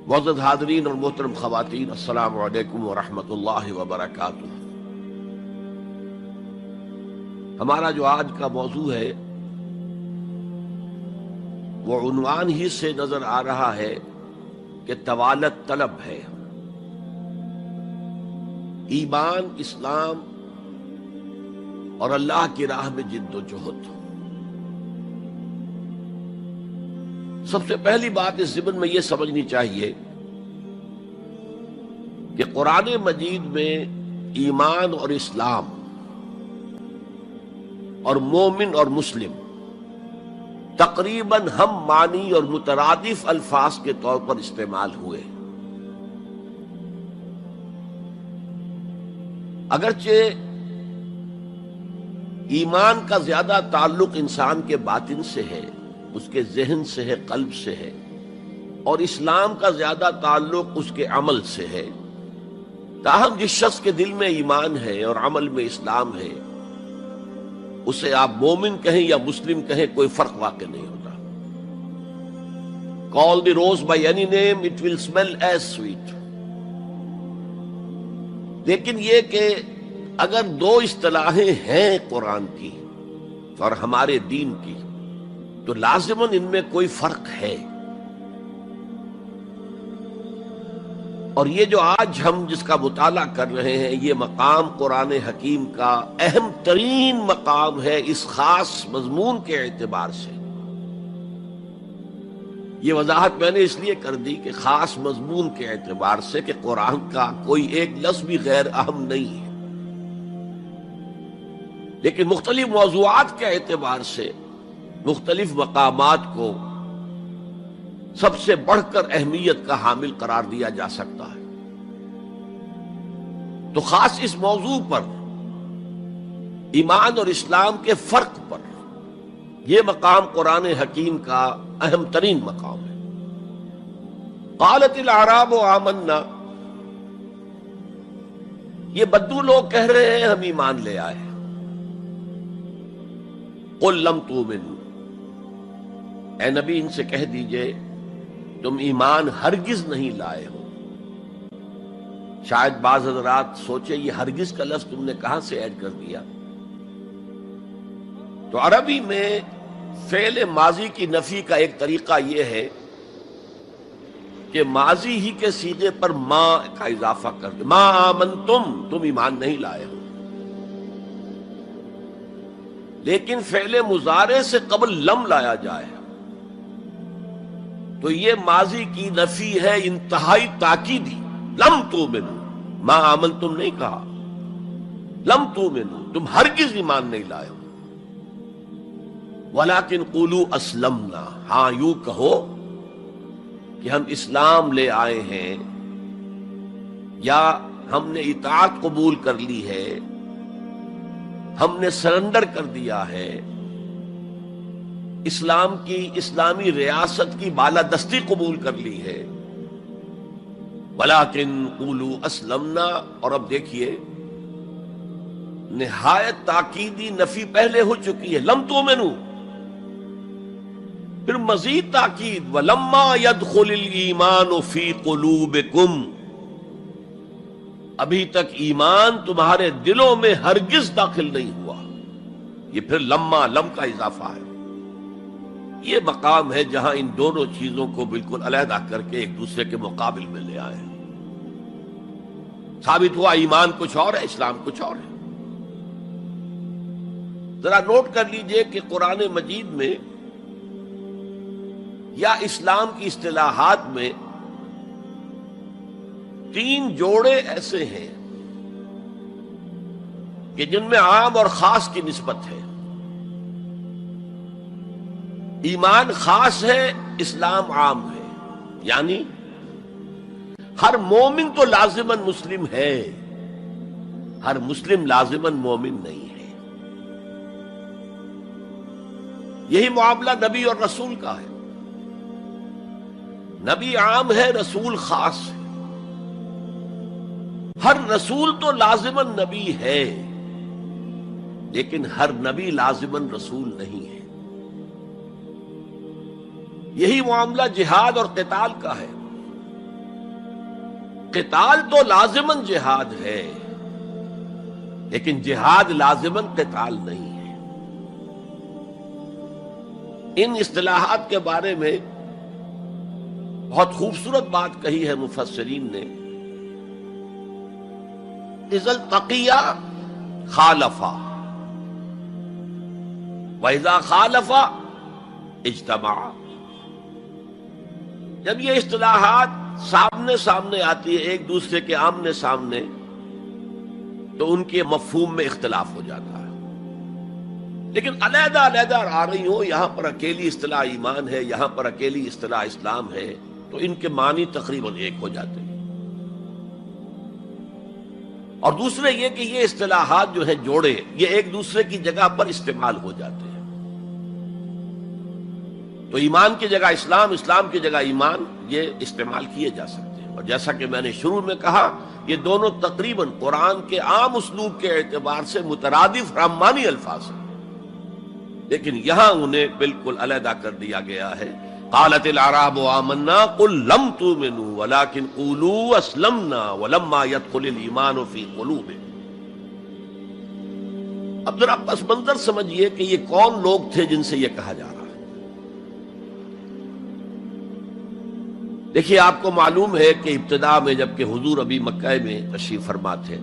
معزز حاضرین اور محترم خواتین، السلام علیکم ورحمۃ اللہ وبرکاتہ۔ ہمارا جو آج کا موضوع ہے وہ عنوان ہی سے نظر آ رہا ہے کہ طوالت طلب ہے، ایمان، اسلام اور اللہ کی راہ میں جد و جہد۔ سب سے پہلی بات اس ضمن میں یہ سمجھنی چاہیے کہ قرآن مجید میں ایمان اور اسلام اور مومن اور مسلم تقریباً ہم معنی اور مترادف الفاظ کے طور پر استعمال ہوئے، اگرچہ ایمان کا زیادہ تعلق انسان کے باطن سے ہے، اس کے ذہن سے ہے، قلب سے ہے، اور اسلام کا زیادہ تعلق اس کے عمل سے ہے۔ تاہم جس شخص کے دل میں ایمان ہے اور عمل میں اسلام ہے، اسے آپ مومن کہیں یا مسلم کہیں، کوئی فرق واقع نہیں ہوتا۔ Call the rose by any name, it will smell as sweet۔ لیکن یہ کہ اگر دو اصطلاحیں ہیں قرآن کی اور ہمارے دین کی، تو لازماً ان میں کوئی فرق ہے، اور یہ جو آج ہم جس کا مطالعہ کر رہے ہیں، یہ مقام قرآن حکیم کا اہم ترین مقام ہے اس خاص مضمون کے اعتبار سے۔ یہ وضاحت میں نے اس لیے کر دی کہ خاص مضمون کے اعتبار سے کہ قرآن کا کوئی ایک لفظ بھی غیر اہم نہیں ہے، لیکن مختلف موضوعات کے اعتبار سے مختلف مقامات کو سب سے بڑھ کر اہمیت کا حامل قرار دیا جا سکتا ہے۔ تو خاص اس موضوع پر، ایمان اور اسلام کے فرق پر، یہ مقام قرآن حکیم کا اہم ترین مقام ہے۔ قالت الاعراب آمنا، یہ بدو لوگ کہہ رہے ہیں ہم ایمان لے آئے۔ قل لم تؤمنوا، اے نبی ان سے کہہ دیجئے تم ایمان ہرگز نہیں لائے ہو۔ شاید بعض حضرات سوچے یہ ہرگز کا لفظ تم نے کہاں سے ایڈ کر دیا؟ تو عربی میں فعل ماضی کی نفی کا ایک طریقہ یہ ہے کہ ماضی ہی کے صیغے پر ما کا اضافہ کر دے، ما آمنتم، تم ایمان نہیں لائے ہو۔ لیکن فعل مضارع سے قبل لم لایا جائے تو یہ ماضی کی نفی ہے انتہائی تاکیدی۔ لم تؤمنوا، ما آمنتم نہیں کہا، لم تؤمنوا، تم ہرگز ایمان نہیں لائے ہو۔ ولکن قولوا اسلمنا، ہاں یوں کہو کہ ہم اسلام لے آئے ہیں، یا ہم نے اطاعت قبول کر لی ہے، ہم نے سرنڈر کر دیا ہے، اسلام کی، اسلامی ریاست کی بالادستی قبول کر لی ہے۔ ولیکن قولوا اسلمنا، اور اب دیکھیے نہایت تاکیدی نفی پہلے ہو چکی ہے، لم تؤمنوا، پھر مزید تاکید ولما يدخل الایمان فی قلوبکم، ابھی تک ایمان تمہارے دلوں میں ہرگز داخل نہیں ہوا۔ یہ پھر لما، لم کا اضافہ ہے۔ یہ مقام ہے جہاں ان دونوں چیزوں کو بالکل علیحدہ کر کے ایک دوسرے کے مقابل میں لے آئے۔ ثابت ہوا ایمان کچھ اور ہے، اسلام کچھ اور ہے۔ ذرا نوٹ کر لیجئے کہ قرآن مجید میں یا اسلام کی اصطلاحات میں تین جوڑے ایسے ہیں کہ جن میں عام اور خاص کی نسبت ہے۔ ایمان خاص ہے، اسلام عام ہے، یعنی ہر مومن تو لازماً مسلم ہے، ہر مسلم لازماً مومن نہیں ہے۔ یہی معاملہ نبی اور رسول کا ہے، نبی عام ہے، رسول خاص ہے۔ ہر رسول تو لازماً نبی ہے، لیکن ہر نبی لازماً رسول نہیں ہے۔ یہی معاملہ جہاد اور قتال کا ہے۔ قتال تو لازماً جہاد ہے، لیکن جہاد لازماً قتال نہیں ہے۔ ان اصطلاحات کے بارے میں بہت خوبصورت بات کہی ہے مفسرین نے، اذا التقیا خالفا واذا خالفا اجتمعا۔ جب یہ اصطلاحات سامنے سامنے آتی ہے، ایک دوسرے کے آمنے سامنے، تو ان کے مفہوم میں اختلاف ہو جاتا ہے۔ لیکن علیحدہ علیحدہ آ رہی ہو، یہاں پر اکیلی اصطلاح ایمان ہے، یہاں پر اکیلی اصطلاح اسلام ہے، تو ان کے معنی تقریباً ایک ہو جاتے ہیں۔ اور دوسرے یہ کہ یہ اصطلاحات جو ہے جوڑے، یہ ایک دوسرے کی جگہ پر استعمال ہو جاتے ہیں۔ تو ایمان کی جگہ اسلام، اسلام کی جگہ ایمان، یہ استعمال کیے جا سکتے ہیں۔ اور جیسا کہ میں نے شروع میں کہا، یہ دونوں تقریباً قرآن کے عام اسلوب کے اعتبار سے مترادف رحمانی الفاظ ہیں، لیکن یہاں انہیں بالکل علیحدہ کر دیا گیا ہے۔ قالت الاعراب آمنا قل لم تؤمنوا ولكن قولوا اسلمنا ولما يدخل الايمان في قلوبكم۔ اب ذرا پس منظر سمجھیے کہ یہ کون لوگ تھے جن سے یہ کہا جا رہا ہے۔ دیکھیے، آپ کو معلوم ہے کہ ابتدا میں جب کہ حضور ابھی مکہ میں تشریف فرما تھے،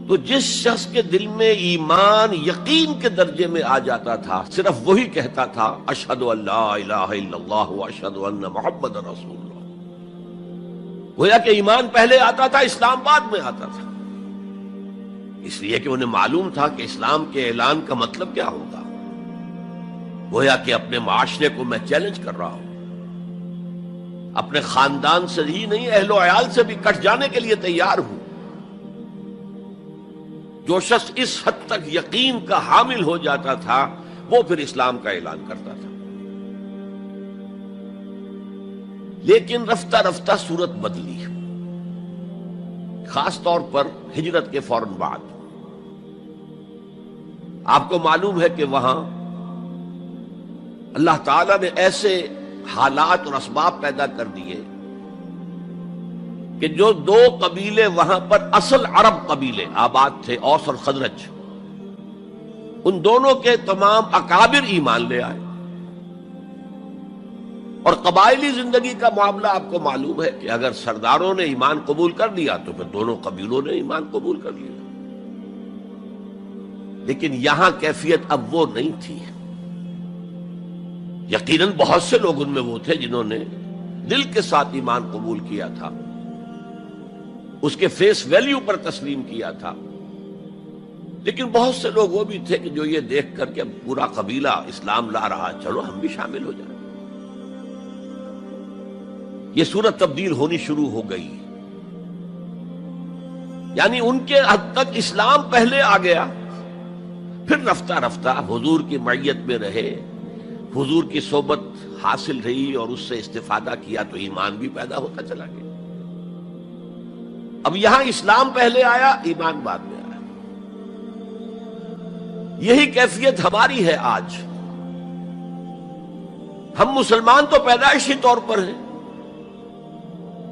تو جس شخص کے دل میں ایمان یقین کے درجے میں آ جاتا تھا، صرف وہی کہتا تھا اشہد ان لا الہ الا اللہ واشہد ان محمد رسول اللہ۔ گویا کہ ایمان پہلے آتا تھا، اسلام بعد میں آتا تھا، اس لیے کہ انہیں معلوم تھا کہ اسلام کے اعلان کا مطلب کیا ہوگا۔ گویا کہ اپنے معاشرے کو میں چیلنج کر رہا ہوں، اپنے خاندان سے ہی نہیں، اہل و عیال سے بھی کٹ جانے کے لیے تیار ہوں۔ جو شخص اس حد تک یقین کا حامل ہو جاتا تھا، وہ پھر اسلام کا اعلان کرتا تھا۔ لیکن رفتہ رفتہ صورت بدلی، خاص طور پر ہجرت کے فوراً بعد۔ آپ کو معلوم ہے کہ وہاں اللہ تعالیٰ نے ایسے حالات اور اسباب پیدا کر دیے کہ جو دو قبیلے وہاں پر اصل عرب قبیلے آباد تھے، اوس اور خزرج، ان دونوں کے تمام اکابر ایمان لے آئے۔ اور قبائلی زندگی کا معاملہ آپ کو معلوم ہے کہ اگر سرداروں نے ایمان قبول کر لیا تو پھر دونوں قبیلوں نے ایمان قبول کر لیا۔ لیکن یہاں کیفیت اب وہ نہیں تھی۔ یقیناً بہت سے لوگ ان میں وہ تھے جنہوں نے دل کے ساتھ ایمان قبول کیا تھا، اس کے فیس ویلیو پر تسلیم کیا تھا، لیکن بہت سے لوگ وہ بھی تھے کہ جو یہ دیکھ کر کہ پورا قبیلہ اسلام لا رہا، چلو ہم بھی شامل ہو جائیں۔ یہ صورت تبدیل ہونی شروع ہو گئی، یعنی ان کے حد تک اسلام پہلے آ گیا، پھر رفتہ رفتہ حضور کی معیت میں رہے، حضور کی صحبت حاصل رہی اور اس سے استفادہ کیا، تو ایمان بھی پیدا ہوتا چلا گیا۔ اب یہاں اسلام پہلے آیا، ایمان بعد میں آیا۔ یہی کیفیت ہماری ہے آج۔ ہم مسلمان تو پیدائشی طور پر ہیں،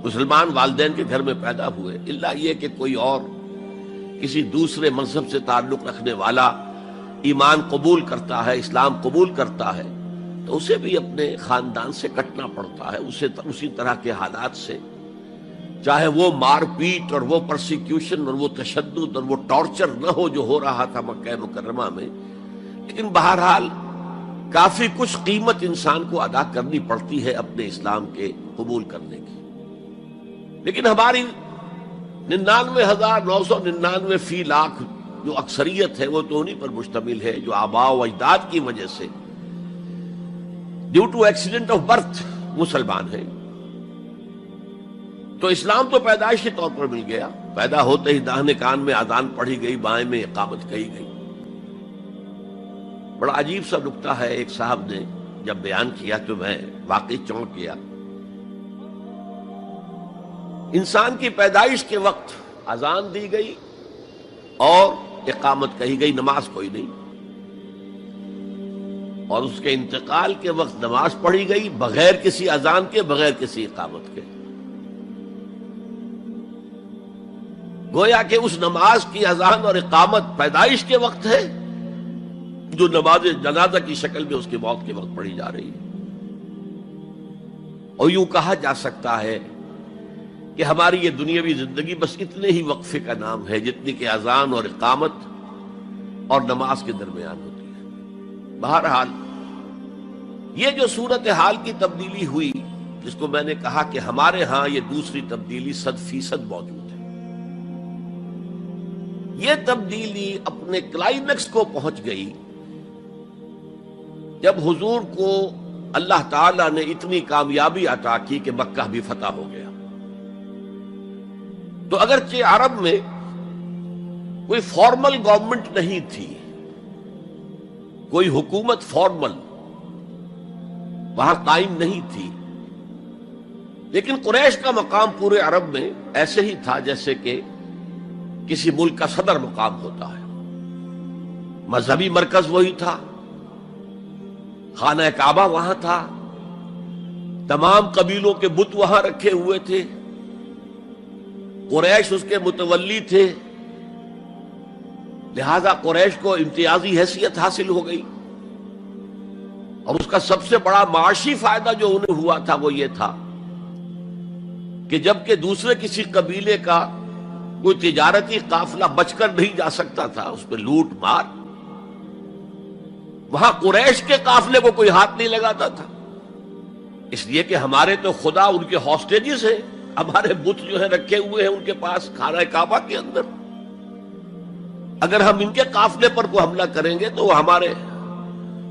مسلمان والدین کے گھر میں پیدا ہوئے، الا یہ کہ کوئی اور کسی دوسرے مذہب سے تعلق رکھنے والا ایمان قبول کرتا ہے، اسلام قبول کرتا ہے، تو اسے بھی اپنے خاندان سے کٹنا پڑتا ہے، اسے اسی طرح کے حالات سے، چاہے وہ مار پیٹ اور وہ پرسیکیوشن اور وہ تشدد اور وہ ٹارچر نہ ہو جو ہو رہا تھا مکہ مکرمہ میں، لیکن بہرحال کافی کچھ قیمت انسان کو ادا کرنی پڑتی ہے اپنے اسلام کے قبول کرنے کی۔ لیکن ہماری 99,999 فی لاکھ جو اکثریت ہے، وہ تو انہی پر مشتمل ہے جو آباء و اجداد کی وجہ سے due to accident of birth مسلمان ہیں۔ تو اسلام تو پیدائشی طور پر مل گیا، پیدا ہوتے ہی داہنے کان میں اذان پڑھی گئی، بائیں میں اقامت کہی گئی۔ بڑا عجیب سا نکتہ ہے، ایک صاحب نے جب بیان کیا تو میں واقعی چونک گیا۔ انسان کی پیدائش کے وقت اذان دی گئی اور اقامت کہی گئی، نماز کوئی نہیں، اور اس کے انتقال کے وقت نماز پڑھی گئی بغیر کسی اذان کے، بغیر کسی اقامت کے۔ گویا کہ اس نماز کی اذان اور اقامت پیدائش کے وقت ہے جو نماز جنازہ کی شکل میں اس کی موت کے وقت پڑھی جا رہی ہے۔ اور یوں کہا جا سکتا ہے کہ ہماری یہ دنیاوی زندگی بس اتنے ہی وقفے کا نام ہے جتنی کہ اذان اور اقامت اور نماز کے درمیان ہوتی ہے۔ بہرحال یہ جو صورتحال کی تبدیلی ہوئی، جس کو میں نے کہا کہ ہمارے ہاں یہ دوسری تبدیلی 100% موجود ہے، یہ تبدیلی اپنے کلائمیکس کو پہنچ گئی جب حضور کو اللہ تعالیٰ نے اتنی کامیابی عطا کی کہ مکہ بھی فتح ہو گیا۔ تو اگرچہ عرب میں کوئی فارمل گورنمنٹ نہیں تھی، کوئی حکومت فارمل وہاں قائم نہیں تھی، لیکن قریش کا مقام پورے عرب میں ایسے ہی تھا جیسے کہ کسی ملک کا صدر مقام ہوتا ہے۔ مذہبی مرکز وہی تھا، خانہ کعبہ وہاں تھا، تمام قبیلوں کے بت وہاں رکھے ہوئے تھے، قریش اس کے متولی تھے، لہذا قریش کو امتیازی حیثیت حاصل ہو گئی۔ اور اس کا سب سے بڑا معاشی فائدہ جو انہیں ہوا تھا وہ یہ تھا کہ جبکہ دوسرے کسی قبیلے کا کوئی تجارتی قافلہ بچ کر نہیں جا سکتا تھا، اس پہ لوٹ مار، وہاں قریش کے قافلے کو کوئی ہاتھ نہیں لگاتا تھا، اس لیے کہ ہمارے تو خدا ان کے ہاسٹیجز ہیں، ہمارے بت جو ہیں رکھے ہوئے ہیں ان کے پاس خانہ کعبہ کے اندر، اگر ہم ان کے قافلے پر کوئی حملہ کریں گے تو وہ ہمارے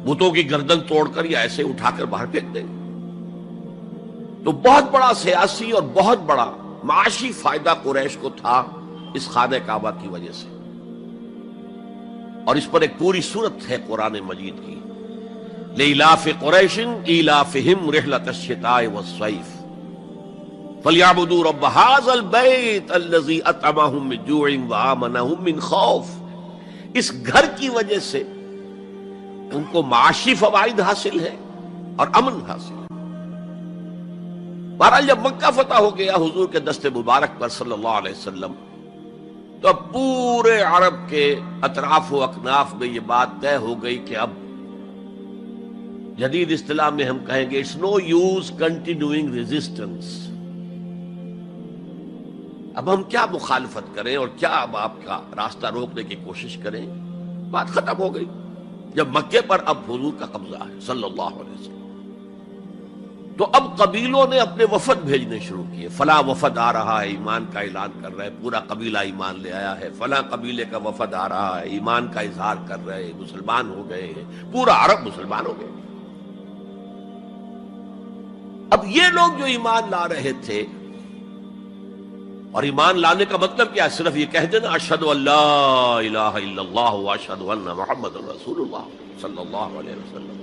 بتوں کی گردن توڑ کر یا ایسے اٹھا کر باہر پھینک دیں گے۔ تو بہت بڑا سیاسی اور بہت بڑا معاشی فائدہ قریش کو تھا اس خانہ کعبہ کی وجہ سے، اور اس پر ایک پوری سورت ہے قرآن مجید کی، لإلاف قریش ایلافہم رحلۃ الشتاء والصیف فلیعبدوا رب ھذا البیت الذی اطعمہم من جوع وآمنہم من خوف۔ اس گھر کی وجہ سے ان کو معاشی فوائد حاصل ہے اور امن حاصل ہے۔ بہرحال جب مکہ فتح ہو گیا حضور کے دست مبارک پر صلی اللہ علیہ وسلم، تو اب پورے عرب کے اطراف و اکناف میں یہ بات طے ہو گئی کہ اب جدید اصطلاح میں ہم کہیں گے it's no use continuing resistance, اب ہم کیا مخالفت کریں اور کیا اب آپ کا راستہ روکنے کی کوشش کریں، بات ختم ہو گئی جب مکے پر اب حضور کا قبضہ ہے صلی اللہ علیہ وسلم۔ تو اب قبیلوں نے اپنے وفد بھیجنے شروع کیے، فلاں وفد آ رہا ہے ایمان کا اعلان کر رہا ہے، پورا قبیلہ ایمان لے آیا ہے، فلاں قبیلے کا وفد آ رہا ہے ایمان کا اظہار کر رہے ہیں، مسلمان ہو گئے ہیں، پورا عرب مسلمان ہو گئے۔ اب یہ لوگ جو ایمان لا رہے تھے، اور ایمان لانے کا مطلب کیا ہے؟ صرف یہ کہہ دینا اشہد ان لا الہ الا اللہ واشہد ان محمد رسول اللہ صلی اللہ علیہ وسلم،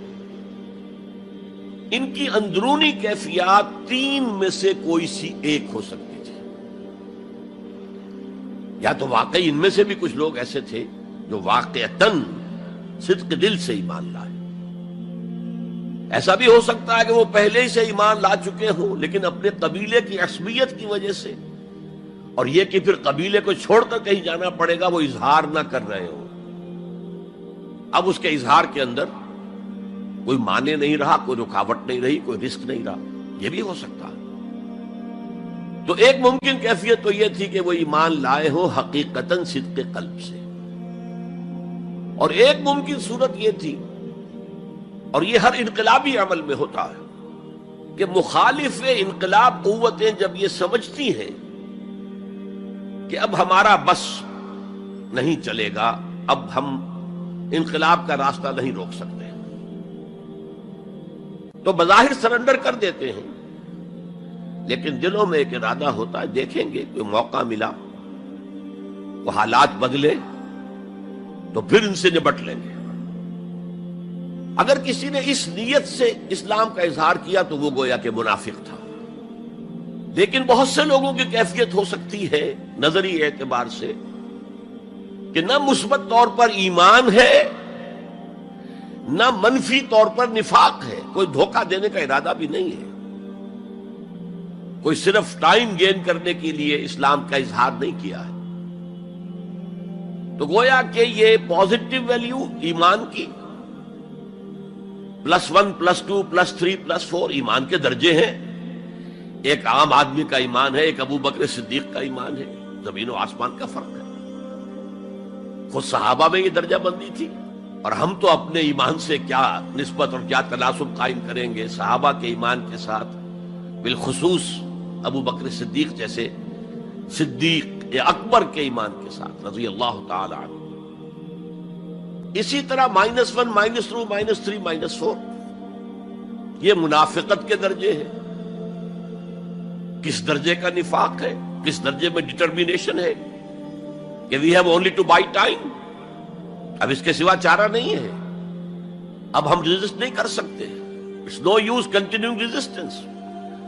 ان کی اندرونی کیفیات تین میں سے کوئی سی ایک ہو سکتی تھی۔ یا تو واقعی ان میں سے بھی کچھ لوگ ایسے تھے جو واقعتاً صدق دل سے ایمان لائے، ایسا بھی ہو سکتا ہے کہ وہ پہلے ہی سے ایمان لا چکے ہوں لیکن اپنے قبیلے کی عصبیت کی وجہ سے، اور یہ کہ پھر قبیلے کو چھوڑ کر کہیں جانا پڑے گا، وہ اظہار نہ کر رہے ہوں، اب اس کے اظہار کے اندر کوئی معنی نہیں رہا، کوئی رکاوٹ نہیں رہی، کوئی رسک نہیں رہا، یہ بھی ہو سکتا ہے۔ تو ایک ممکن کیفیت تو یہ تھی کہ وہ ایمان لائے ہو حقیقتاً صدق قلب سے، اور ایک ممکن صورت یہ تھی، اور یہ ہر انقلابی عمل میں ہوتا ہے، کہ مخالف انقلاب قوتیں جب یہ سمجھتی ہیں کہ اب ہمارا بس نہیں چلے گا، اب ہم انقلاب کا راستہ نہیں روک سکتے، تو بظاہر سرنڈر کر دیتے ہیں، لیکن دلوں میں ایک ارادہ ہوتا ہے دیکھیں گے کوئی موقع ملا، وہ حالات بدلے تو پھر ان سے نبٹ لیں گے۔ اگر کسی نے اس نیت سے اسلام کا اظہار کیا تو وہ گویا کہ منافق تھا، لیکن بہت سے لوگوں کی کیفیت ہو سکتی ہے نظری اعتبار سے کہ نہ مثبت طور پر ایمان ہے نہ منفی طور پر نفاق ہے، کوئی دھوکہ دینے کا ارادہ بھی نہیں ہے، کوئی صرف ٹائم گین کرنے کے لیے اسلام کا اظہار نہیں کیا ہے، تو گویا کہ یہ پازیٹو ویلیو ایمان کی +1 +2 +3 +4 ایمان کے درجے ہیں. ایک عام آدمی کا ایمان ہے، ایک ابو بکر صدیق کا ایمان ہے، زمین و آسمان کا فرق ہے. خود صحابہ میں یہ درجہ بندی تھی، اور ہم تو اپنے ایمان سے کیا نسبت اور کیا تناسب قائم کریں گے صحابہ کے ایمان کے ساتھ، بالخصوص ابو بکر صدیق جیسے صدیق اکبر کے ایمان کے ساتھ رضی اللہ تعالی عنہ. اسی طرح -1 -2 -3 -4 یہ منافقت کے درجے ہیں. کس درجے کا نفاق ہے، کس درجے میں ڈٹرمینیشن ہے کہ we have only to buy time, اب اس کے سوا چارہ نہیں ہے، اب ہم ریزسٹ نہیں کر سکتے. It's no use continuing resistance.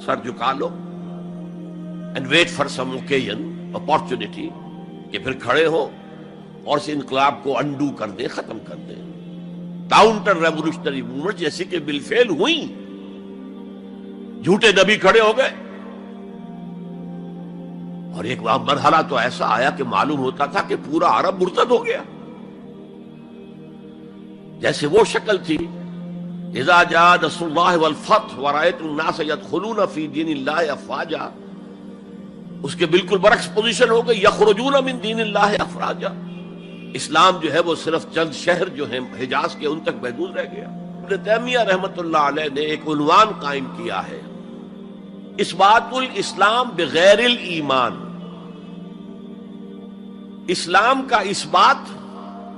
سر جھکا لو and wait for some occasion, opportunity, کہ پھر کھڑے ہو اور اس انقلاب کو انڈو کر دیں، ختم کر دیں. کاؤنٹر ریولوشنری موومنٹ جیسی کہ بالفعل ہوئی، جھوٹے نبی کھڑے ہو گئے، اور ایک مرحلہ تو ایسا آیا کہ معلوم ہوتا تھا کہ پورا عرب مرتد ہو گیا. جیسے وہ شکل تھی اذا جاء نصر اللہ والفتح ورأيت الناس يدخلون في دین اللہ افواجا، اس کے بالکل برعکس پوزیشن ہو گئی، یخرجون من دین اللہ افواجا. اسلام جو ہے وہ صرف چند شہر جو ہیں حجاز کے ان تک محدود رہ گیا. ابن تیمیہ رحمۃ اللہ علیہ نے ایک عنوان قائم کیا ہے، اثبات الاسلام بغیر الایمان. اسلام کا اثبات،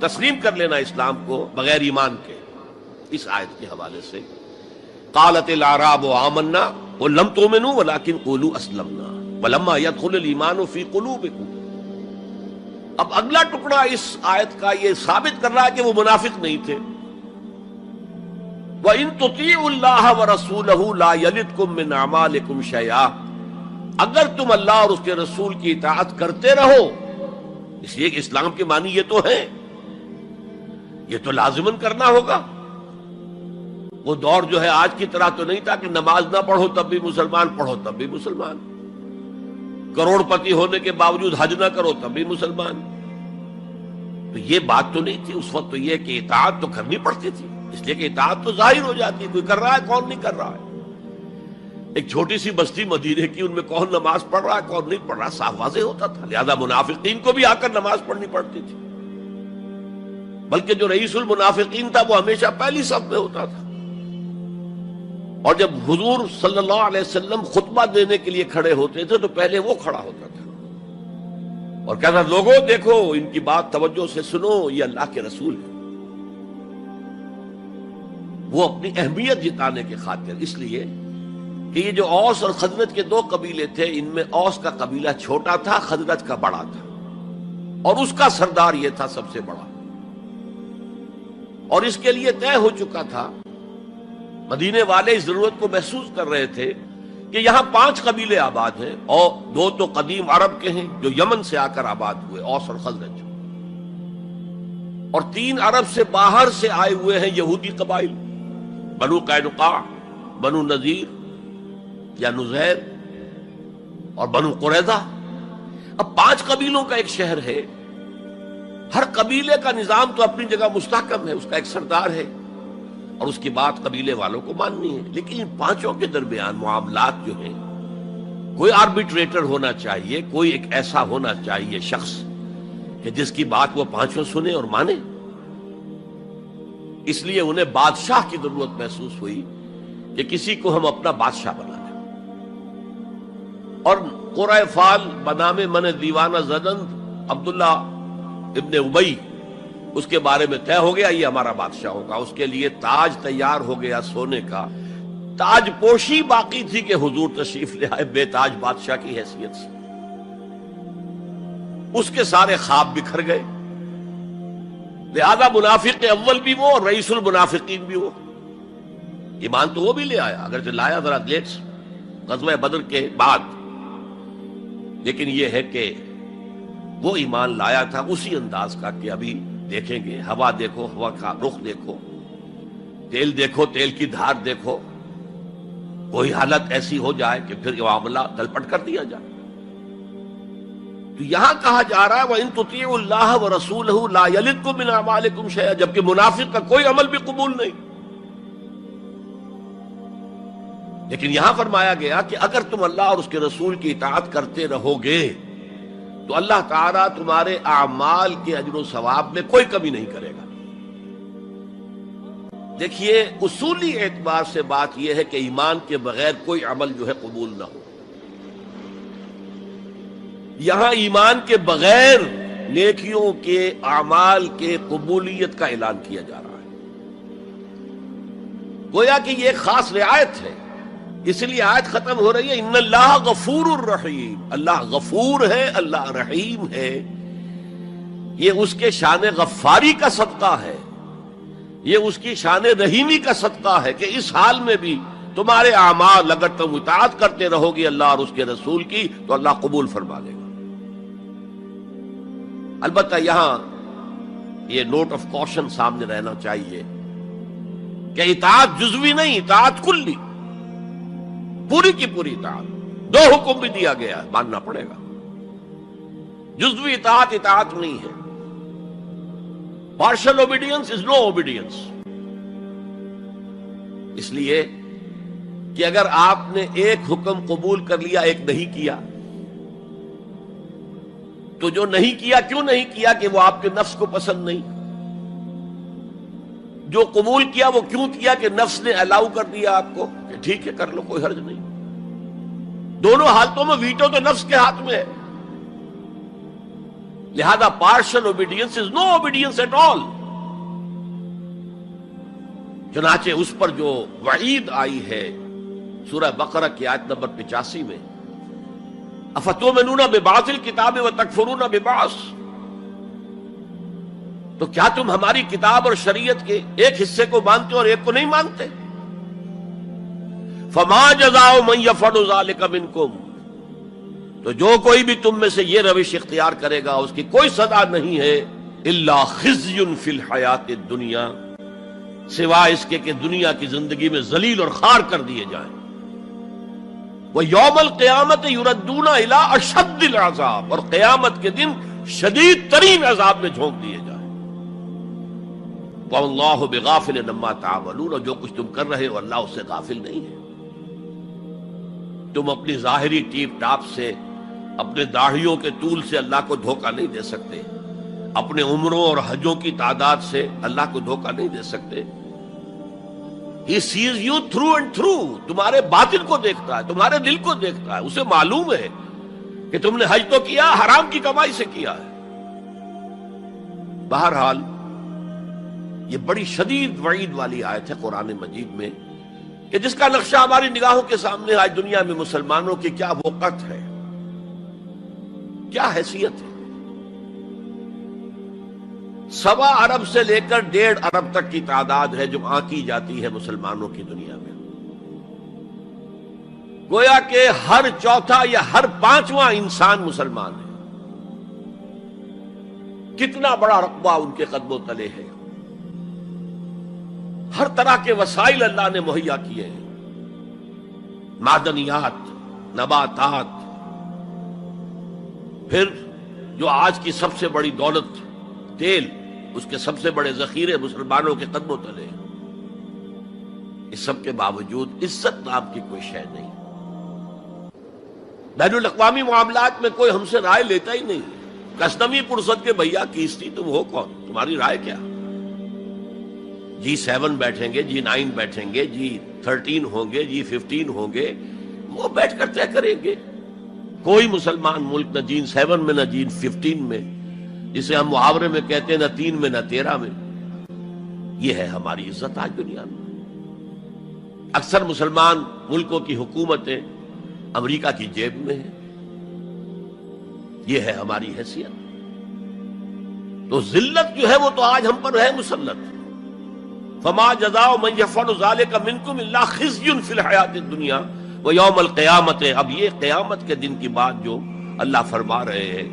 تسلیم کر لینا اسلام کو بغیر ایمان کے. اس آیت کے حوالے سے قالت الاعراب آمنا قل لم تؤمنوا ولكن قولوا اسلمنا ولما يدخل الايمان في قلوبكم. اب اگلا ٹکڑا اس آیت کا یہ ثابت کر رہا ہے کہ وہ منافق نہیں تھے. وَإِن تُطِيعُوا اللَّهَ وَرَسُولَهُ لَا يَلِدْكُم مِّنْ أَعْمَالِكُمْ شَيْئًا. اگر تم اللہ اور اس کے رسول کی اطاعت کرتے رہو، اس لیے کہ اسلام کے معنی یہ تو ہے، یہ تو لازماً کرنا ہوگا. وہ دور جو ہے آج کی طرح تو نہیں تھا کہ نماز نہ پڑھو تب بھی مسلمان، پڑھو تب بھی مسلمان، کروڑ پتی ہونے کے باوجود حج نہ کرو تب بھی مسلمان. تو یہ بات تو نہیں تھی اس وقت. تو یہ کہ اطاعت تو کرنی پڑتی تھی، اس لیے کہ اطاعت تو ظاہر ہو جاتی ہے، کوئی کر رہا ہے کون نہیں کر رہا ہے. ایک چھوٹی سی بستی مدینے کی، ان میں کون نماز پڑھ رہا ہے کون نہیں پڑھ رہا صاف واضح ہوتا تھا. لہذا منافقین کو بھی آ کر نماز پڑھنی پڑتی تھی، بلکہ جو رئیس المنافقین تھا وہ ہمیشہ پہلی صف میں ہوتا تھا. اور جب حضور صلی اللہ علیہ وسلم خطبہ دینے کے لیے کھڑے ہوتے تھے تو پہلے وہ کھڑا ہوتا تھا اور کہتا لوگوں دیکھو ان کی بات توجہ سے سنو، یہ اللہ کے رسول ہے. وہ اپنی اہمیت جتانے کی خاطر، اس لیے کہ یہ جو اوس اور خزرج کے دو قبیلے تھے، ان میں اوس کا قبیلہ چھوٹا تھا، خزرج کا بڑا تھا، اور اس کا سردار یہ تھا سب سے بڑا. اور اس کے لیے طے ہو چکا تھا، مدینے والے اس ضرورت کو محسوس کر رہے تھے کہ یہاں 5 قبیلے آباد ہیں، اور 2 تو قدیم عرب کے ہیں جو یمن سے آ کر آباد ہوئے، اوس اور خزرج، اور 3 عرب سے باہر سے آئے ہوئے ہیں یہودی قبائل، بنو قینقاع، بنو نذیر یا نزیر اور بنو قریظہ. اب 5 قبیلوں کا ایک شہر ہے، ہر قبیلے کا نظام تو اپنی جگہ مستحکم ہے، اس کا ایک سردار ہے اور اس کی بات قبیلے والوں کو ماننی ہے. لیکن ان 5 کے درمیان معاملات جو ہیں، کوئی آربیٹریٹر ہونا چاہیے، کوئی ایک ایسا ہونا چاہیے شخص کہ جس کی بات وہ 5 سنے اور مانے. اس لیے انہیں بادشاہ کی ضرورت محسوس ہوئی کہ کسی کو ہم اپنا بادشاہ بنا لیں. اور قرۂ فال بنام من دیوانہ زدن عبداللہ ابن ابی، اس کے بارے میں طے ہو گیا یہ ہمارا بادشاہ ہوگا. اس کے لیے تاج تیار ہو گیا سونے کا. تاج پوشی باقی تھی کہ حضور تشریف لے آئے بے تاج بادشاہ کی حیثیت سے. اس کے سارے خواب بکھر گئے. لہذا منافق اول بھی وہ اور رئیس المنافقین بھی وہ. ایمان تو وہ بھی لے آیا، اگر لایا ذرا لیٹ غزوہ بدر کے بعد، لیکن یہ ہے کہ وہ ایمان لایا تھا اسی انداز کا کہ ابھی دیکھیں گے، ہوا دیکھو، ہوا کا رخ دیکھو، تیل دیکھو، تیل کی دھار دیکھو، کوئی حالت ایسی ہو جائے کہ پھر یہ معاملہ تلپٹ کر دیا جائے. تو یہاں کہا جا رہا ہے وَإِن تُطِيعُوا اللَّهَ وَرَسُولَهُ لَا يَلِدْكُم مِّنْ أَعْمَالِكُمْ شَيْئًا، جبکہ منافق کا کوئی عمل بھی قبول نہیں۔ لیکن یہاں فرمایا گیا کہ اگر تم اللہ اور اس کے رسول کی اطاعت کرتے رہو گے تو اللہ تعالیٰ تمہارے اعمال کے اجر و ثواب میں کوئی کمی نہیں کرے گا۔ دیکھیے اصولی اعتبار سے بات یہ ہے کہ ایمان کے بغیر کوئی عمل جو ہے قبول نہ ہو۔ یہاں ایمان کے بغیر نیکیوں کے اعمال کے قبولیت کا اعلان کیا جا رہا ہے، گویا کہ یہ ایک خاص رعایت ہے، اس لیے آیت ختم ہو رہی ہے ان اللہ غفور الرحیم، اللہ غفور ہے، اللہ رحیم ہے۔ یہ اس کے شان غفاری کا صدقہ ہے، یہ اس کی شان رحیمی کا صدقہ ہے کہ اس حال میں بھی تمہارے اعمال اگر تم اطاعت کرتے رہو گے اللہ اور اس کے رسول کی تو اللہ قبول فرما لے گا۔ البتہ یہاں یہ نوٹ آف کوشن سامنے رہنا چاہیے کہ اطاعت جزوی نہیں، اطاعت کلی، پوری کی پوری اطاعت۔ دو حکم بھی دیا گیا ہے، ماننا پڑے گا۔ جزوی اطاعت اطاعت نہیں ہے۔ Partial obedience is no obedience. اس لیے کہ اگر آپ نے ایک حکم قبول کر لیا ایک نہیں کیا تو جو نہیں کیا کیوں نہیں کیا کہ وہ آپ کے نفس کو پسند نہیں، جو قبول کیا وہ کیوں کیا کہ نفس نے الاؤ کر دیا آپ کو کہ ٹھیک ہے کر لو کوئی حرج نہیں۔ دونوں حالتوں میں ویٹو تو نفس کے ہاتھ میں ہے، لہذا partial obedience is no obedience at all. چنانچہ اس پر جو وعید آئی ہے سورہ بقرہ کی آیت نمبر 85 میں، افتؤمنون ببعض الکتاب وتکفرون ببعض، تو کیا تم ہماری کتاب اور شریعت کے ایک حصے کو مانتے اور ایک کو نہیں مانتے؟ فما جزاء من يفعل ذلك منکم، تو جو کوئی بھی تم میں سے یہ روش اختیار کرے گا اس کی کوئی سزا نہیں ہے الا خزي فی الحیات الدنیا، سوائے اس کے کہ دنیا کی زندگی میں ذلیل اور خوار کر دیے جائیں۔ وَيَوْمَ الْقِيَامَةِ يُرَدُّونَ إِلَىٰ أَشَدِّ الْعَذَابِ، اور قیامت کے دن شدید ترین عذاب میں جھونک دیے جائیں۔ وَاللَّهُ بِغَافِلٍ عَمَّا تَعْمَلُونَ، اور جو کچھ تم کر رہے ہو اللہ اس سے غافل نہیں ہے۔ تم اپنی ظاہری ٹیپ ٹاپ سے، اپنے داڑھیوں کے طول سے اللہ کو دھوکہ نہیں دے سکتے، اپنے عمروں اور حجوں کی تعداد سے اللہ کو دھوکہ نہیں دے سکتے۔ He sees you through and through، تمہارے باطن کو دیکھتا ہے، تمہارے دل کو دیکھتا ہے، اسے معلوم ہے کہ تم نے حج تو کیا، حرام کی کمائی سے کیا ہے۔ بہرحال یہ بڑی شدید وعید والی آیت ہے قرآن مجید میں کہ جس کا نقشہ ہماری نگاہوں کے سامنے آج دنیا میں مسلمانوں کی کیا وقت ہے، کیا حیثیت ہے۔ 1.25 ارب سے لے کر 1.5 ارب تک کی تعداد ہے جو آنکی جاتی ہے مسلمانوں کی دنیا میں۔ گویا کہ ہر چوتھا یا ہر 5واں انسان مسلمان ہے۔ کتنا بڑا رقبہ ان کے قدموں تلے ہے۔ ہر طرح کے وسائل اللہ نے مہیا کیے ہیں، معدنیات، نباتات، پھر جو آج کی سب سے بڑی دولت تیل، اس کے سب سے بڑے ذخیرے مسلمانوں کے قدموں تلے ہیں۔ اس سب کے باوجود عزت نام کی کوئی شے نہیں۔ بین الاقوامی معاملات میں کوئی ہم سے رائے لیتا ہی نہیں۔ کسٹمی پرسد کے بھیا کیستی تم ہو کون، تمہاری رائے کیا؟ G7 بیٹھیں گے، G9 بیٹھیں گے، G13 ہوں گے، G15 ہوں گے، وہ بیٹھ کر طے کریں گے۔ کوئی مسلمان ملک نہ G7 میں نہ G15 میں، جسے ہم محاورے میں کہتے ہیں نہ 3 میں نہ 13 میں۔ یہ ہے ہماری عزت آج دنیا میں۔ اکثر مسلمان ملکوں کی حکومتیں امریکہ کی جیب میں ہیں۔ یہ ہے ہماری حیثیت۔ تو ذلت جو ہے وہ تو آج ہم پر ہے مسلط۔ فما جزاء من يفعل ذلك منكم الا خزي في الحياة الدنيا ويوم القيامة۔ اب یہ قیامت کے دن کی بات جو اللہ فرما رہے ہیں،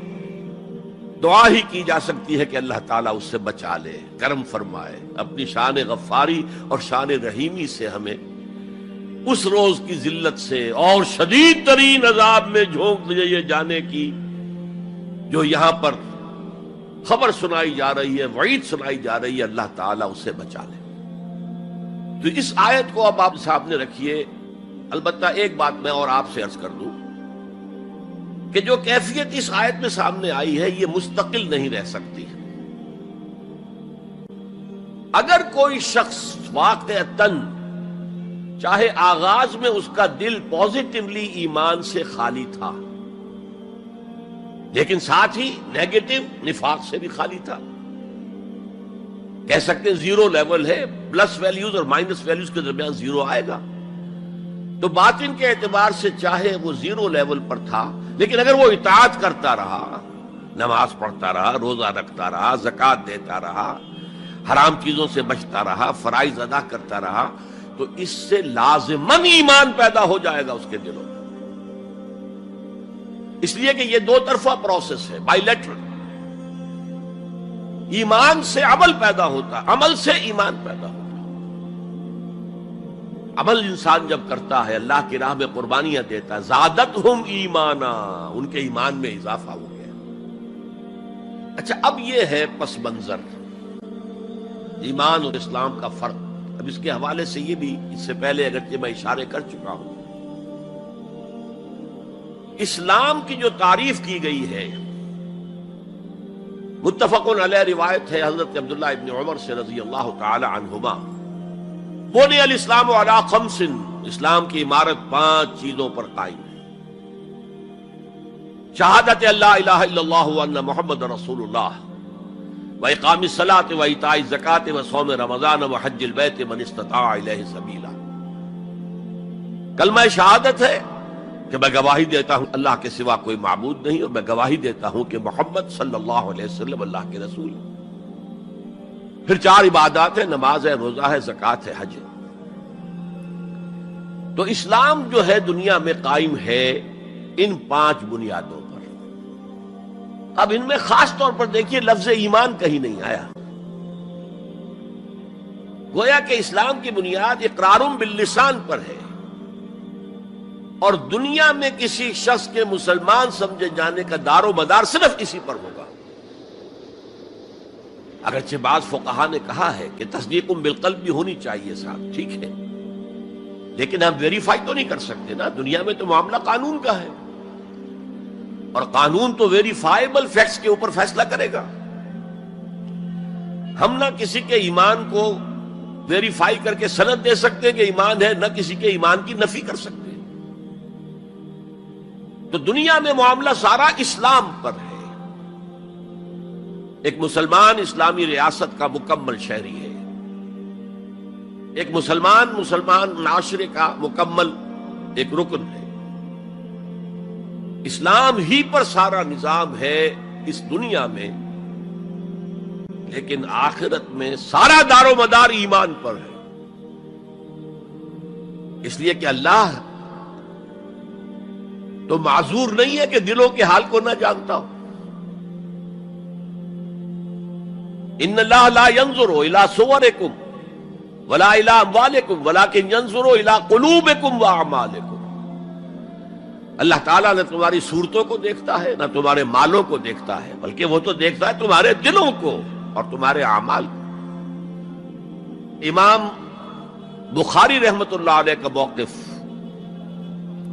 دعا ہی کی جا سکتی ہے کہ اللہ تعالیٰ اس سے بچا لے، کرم فرمائے، اپنی شان غفاری اور شان رحیمی سے ہمیں اس روز کی ذلت سے اور شدید ترین عذاب میں جھونک دیے جانے کی جو یہاں پر خبر سنائی جا رہی ہے، وعید سنائی جا رہی ہے، اللہ تعالیٰ اسے بچا لے۔ تو اس آیت کو اب آپ سامنے رکھیے۔ البتہ ایک بات میں اور آپ سے عرض کر دوں کہ جو کیفیت اس آیت میں سامنے آئی ہے یہ مستقل نہیں رہ سکتی۔ اگر کوئی شخص واقعتاً چاہے آغاز میں اس کا دل پازیٹیولی ایمان سے خالی تھا، لیکن ساتھ ہی نیگیٹو نفاق سے بھی خالی تھا، کہہ سکتے ہیں زیرو لیول ہے، پلس ویلیوز اور مائنس ویلیوز کے درمیان زیرو آئے گا، تو باطن کے اعتبار سے چاہے وہ زیرو لیول پر تھا، لیکن اگر وہ اطاعت کرتا رہا، نماز پڑھتا رہا، روزہ رکھتا رہا، زکوٰۃ دیتا رہا، حرام چیزوں سے بچتا رہا، فرائض ادا کرتا رہا، تو اس سے لازماً ایمان پیدا ہو جائے گا اس کے دلوں میں۔ اس لیے کہ یہ دو طرفہ پروسیس ہے، بائی لیٹرل۔ ایمان سے عمل پیدا ہوتا، عمل سے ایمان پیدا ہوتا۔ عمل انسان جب کرتا ہے، اللہ کی راہ میں قربانیاں دیتا ہے، زادتہم ایمانا، ان کے ایمان میں اضافہ ہو گیا۔ اچھا، اب یہ ہے پس منظر ایمان اور اسلام کا فرق۔ اب اس کے حوالے سے یہ بھی، اس سے پہلے اگرچہ میں اشارے کر چکا ہوں، اسلام کی جو تعریف کی گئی ہے، متفق علیہ روایت ہے حضرت عبداللہ ابن عمر سے رضی اللہ تعالی عنہما، بنی الاسلام علی خمس، اسلام کی عمارت 5 چیزوں پر قائم ہے: شہادت اللہ الہ الا اللہ وان محمد رسول اللہ، وإقام الصلاۃ وإیتاء الزکوٰۃ وصوم رمضان وحج البیت من استطاع الیہ سبیلا۔ کلمہ شہادت ہے کہ میں گواہی دیتا ہوں اللہ کے سوا کوئی معبود نہیں، اور میں گواہی دیتا ہوں کہ محمد صلی اللہ علیہ وسلم اللہ کے رسول ہیں۔ پھر 4 عبادات ہیں، نماز ہے، روزہ ہے، زکوٰۃ ہے، حج ہے۔ تو اسلام جو ہے دنیا میں قائم ہے ان 5 بنیادوں پر۔ اب ان میں خاص طور پر دیکھیے لفظ ایمان کہیں نہیں آیا۔ گویا کہ اسلام کی بنیاد اقرار باللسان پر ہے، اور دنیا میں کسی شخص کے مسلمان سمجھے جانے کا دار و مدار صرف اسی پر ہوگا۔ اگرچہ بعض فقہا نے کہا ہے کہ تصدیق بالقلب بھی ہونی چاہیے ساتھ، ٹھیک ہے، لیکن ہم ویریفائی تو نہیں کر سکتے نا، دنیا میں تو معاملہ قانون کا ہے، اور قانون تو ویریفائیبل فیکٹس کے اوپر فیصلہ کرے گا۔ ہم نہ کسی کے ایمان کو ویریفائی کر کے سند دے سکتے کہ ایمان ہے، نہ کسی کے ایمان کی نفی کر سکتے۔ تو دنیا میں معاملہ سارا اسلام پر ہے۔ ایک مسلمان اسلامی ریاست کا مکمل شہری ہے، ایک مسلمان معاشرے کا مکمل ایک رکن ہے۔ اسلام ہی پر سارا نظام ہے اس دنیا میں، لیکن آخرت میں سارا دار و مدار ایمان پر ہے، اس لیے کہ اللہ تو معذور نہیں ہے کہ دلوں کے حال کو نہ جانتا ہو۔ ان اللہ لا ينظر الى صورکم ولا الى اموالکم ولکن ينظر الى قلوبکم واعمالکم۔ اللہ تعالیٰ نہ تمہاری صورتوں کو دیکھتا ہے، نہ تمہارے مالوں کو دیکھتا ہے، بلکہ وہ تو دیکھتا ہے تمہارے دلوں کو اور تمہارے اعمال کو۔ امام بخاری رحمت اللہ علیہ کا موقف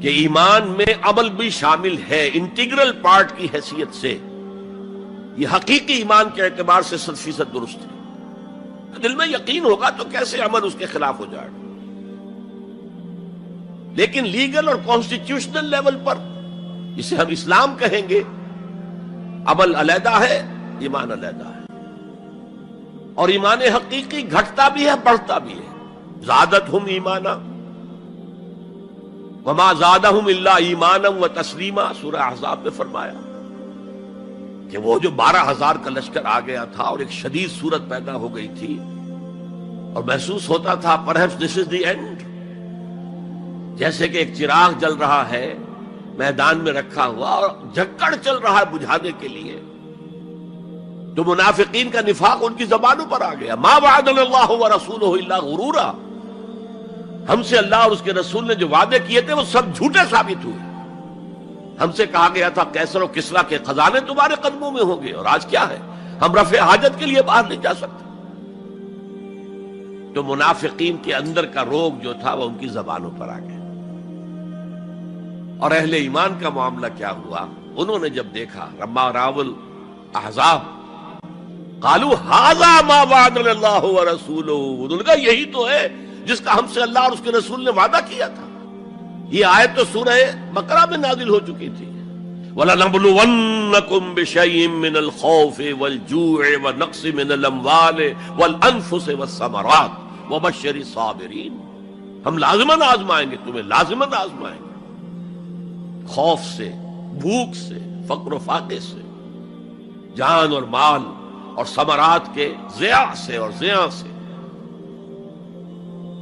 کہ ایمان میں عمل بھی شامل ہے انٹیگرل پارٹ کی حیثیت سے، یہ حقیقی ایمان کے اعتبار سے 100% درست ہے۔ دل میں یقین ہوگا تو کیسے عمل اس کے خلاف ہو جائے گا، لیکن لیگل اور کانسٹیٹیوشنل لیول پر، جسے ہم اسلام کہیں گے، عمل علیحدہ ہے، ایمان علیحدہ ہے، اور ایمان حقیقی گھٹتا بھی ہے، بڑھتا بھی ہے۔ زادتہم ایمانا وما زادہم الا ایمانا وتسلیما، سورہ احزاب میں فرمایا کہ وہ جو 12,000 کا لشکر آ گیا تھا اور ایک شدید صورت پیدا ہو گئی تھی، اور محسوس ہوتا تھا perhaps this is the end، جیسے کہ ایک چراغ جل رہا ہے میدان میں رکھا ہوا اور جھکڑ چل رہا ہے بجھانے کے لیے، تو منافقین کا نفاق ان کی زبانوں پر آ گیا۔ ما وعدنا اللہ ورسولہ الا غرورا، ہم سے اللہ اور اس کے رسول نے جو وعدے کیے تھے وہ سب جھوٹے ثابت ہوئے، ہم سے کہا گیا تھا کیسر و کسریٰ کے خزانے تمہارے قدموں میں ہوں گے، اور آج کیا ہے، ہم رفع حاجت کے لیے باہر نہیں جا سکتے۔ تو منافقین کے اندر کا روگ جو تھا وہ ان کی زبانوں پر آ گیا۔ اور اہل ایمان کا معاملہ کیا ہوا، انہوں نے جب دیکھا لما راو الاحزاب قالوا ھذا ما وعدنا اللہ ورسولہ، انہوں نے کہا یہی تو ہے جس کا ہم سے اللہ اور اس کے رسول نے وعدہ کیا تھا۔ یہ آیت تو سورہ بقرہ میں نازل ہو چکی تھی، وَلَنَبْلُوَنَّكُمْ بِشَيْءٍ مِّنَ الْخَوْفِ وَالْجُوعِ وَنَقْصٍ مِّنَ الْأَمْوَالِ وَالْأَنفُسِ وَالثَّمَرَاتِ وَبَشِّرِ الصَّابِرِينَ، ہم لازماً آزمائیں گے تمہیں، لازماً آزمائیں گے، خوف سے، بھوک سے، فقر و فاقے سے، جان اور مال اور ثمرات کے ضیاع سے اور زیاں سے۔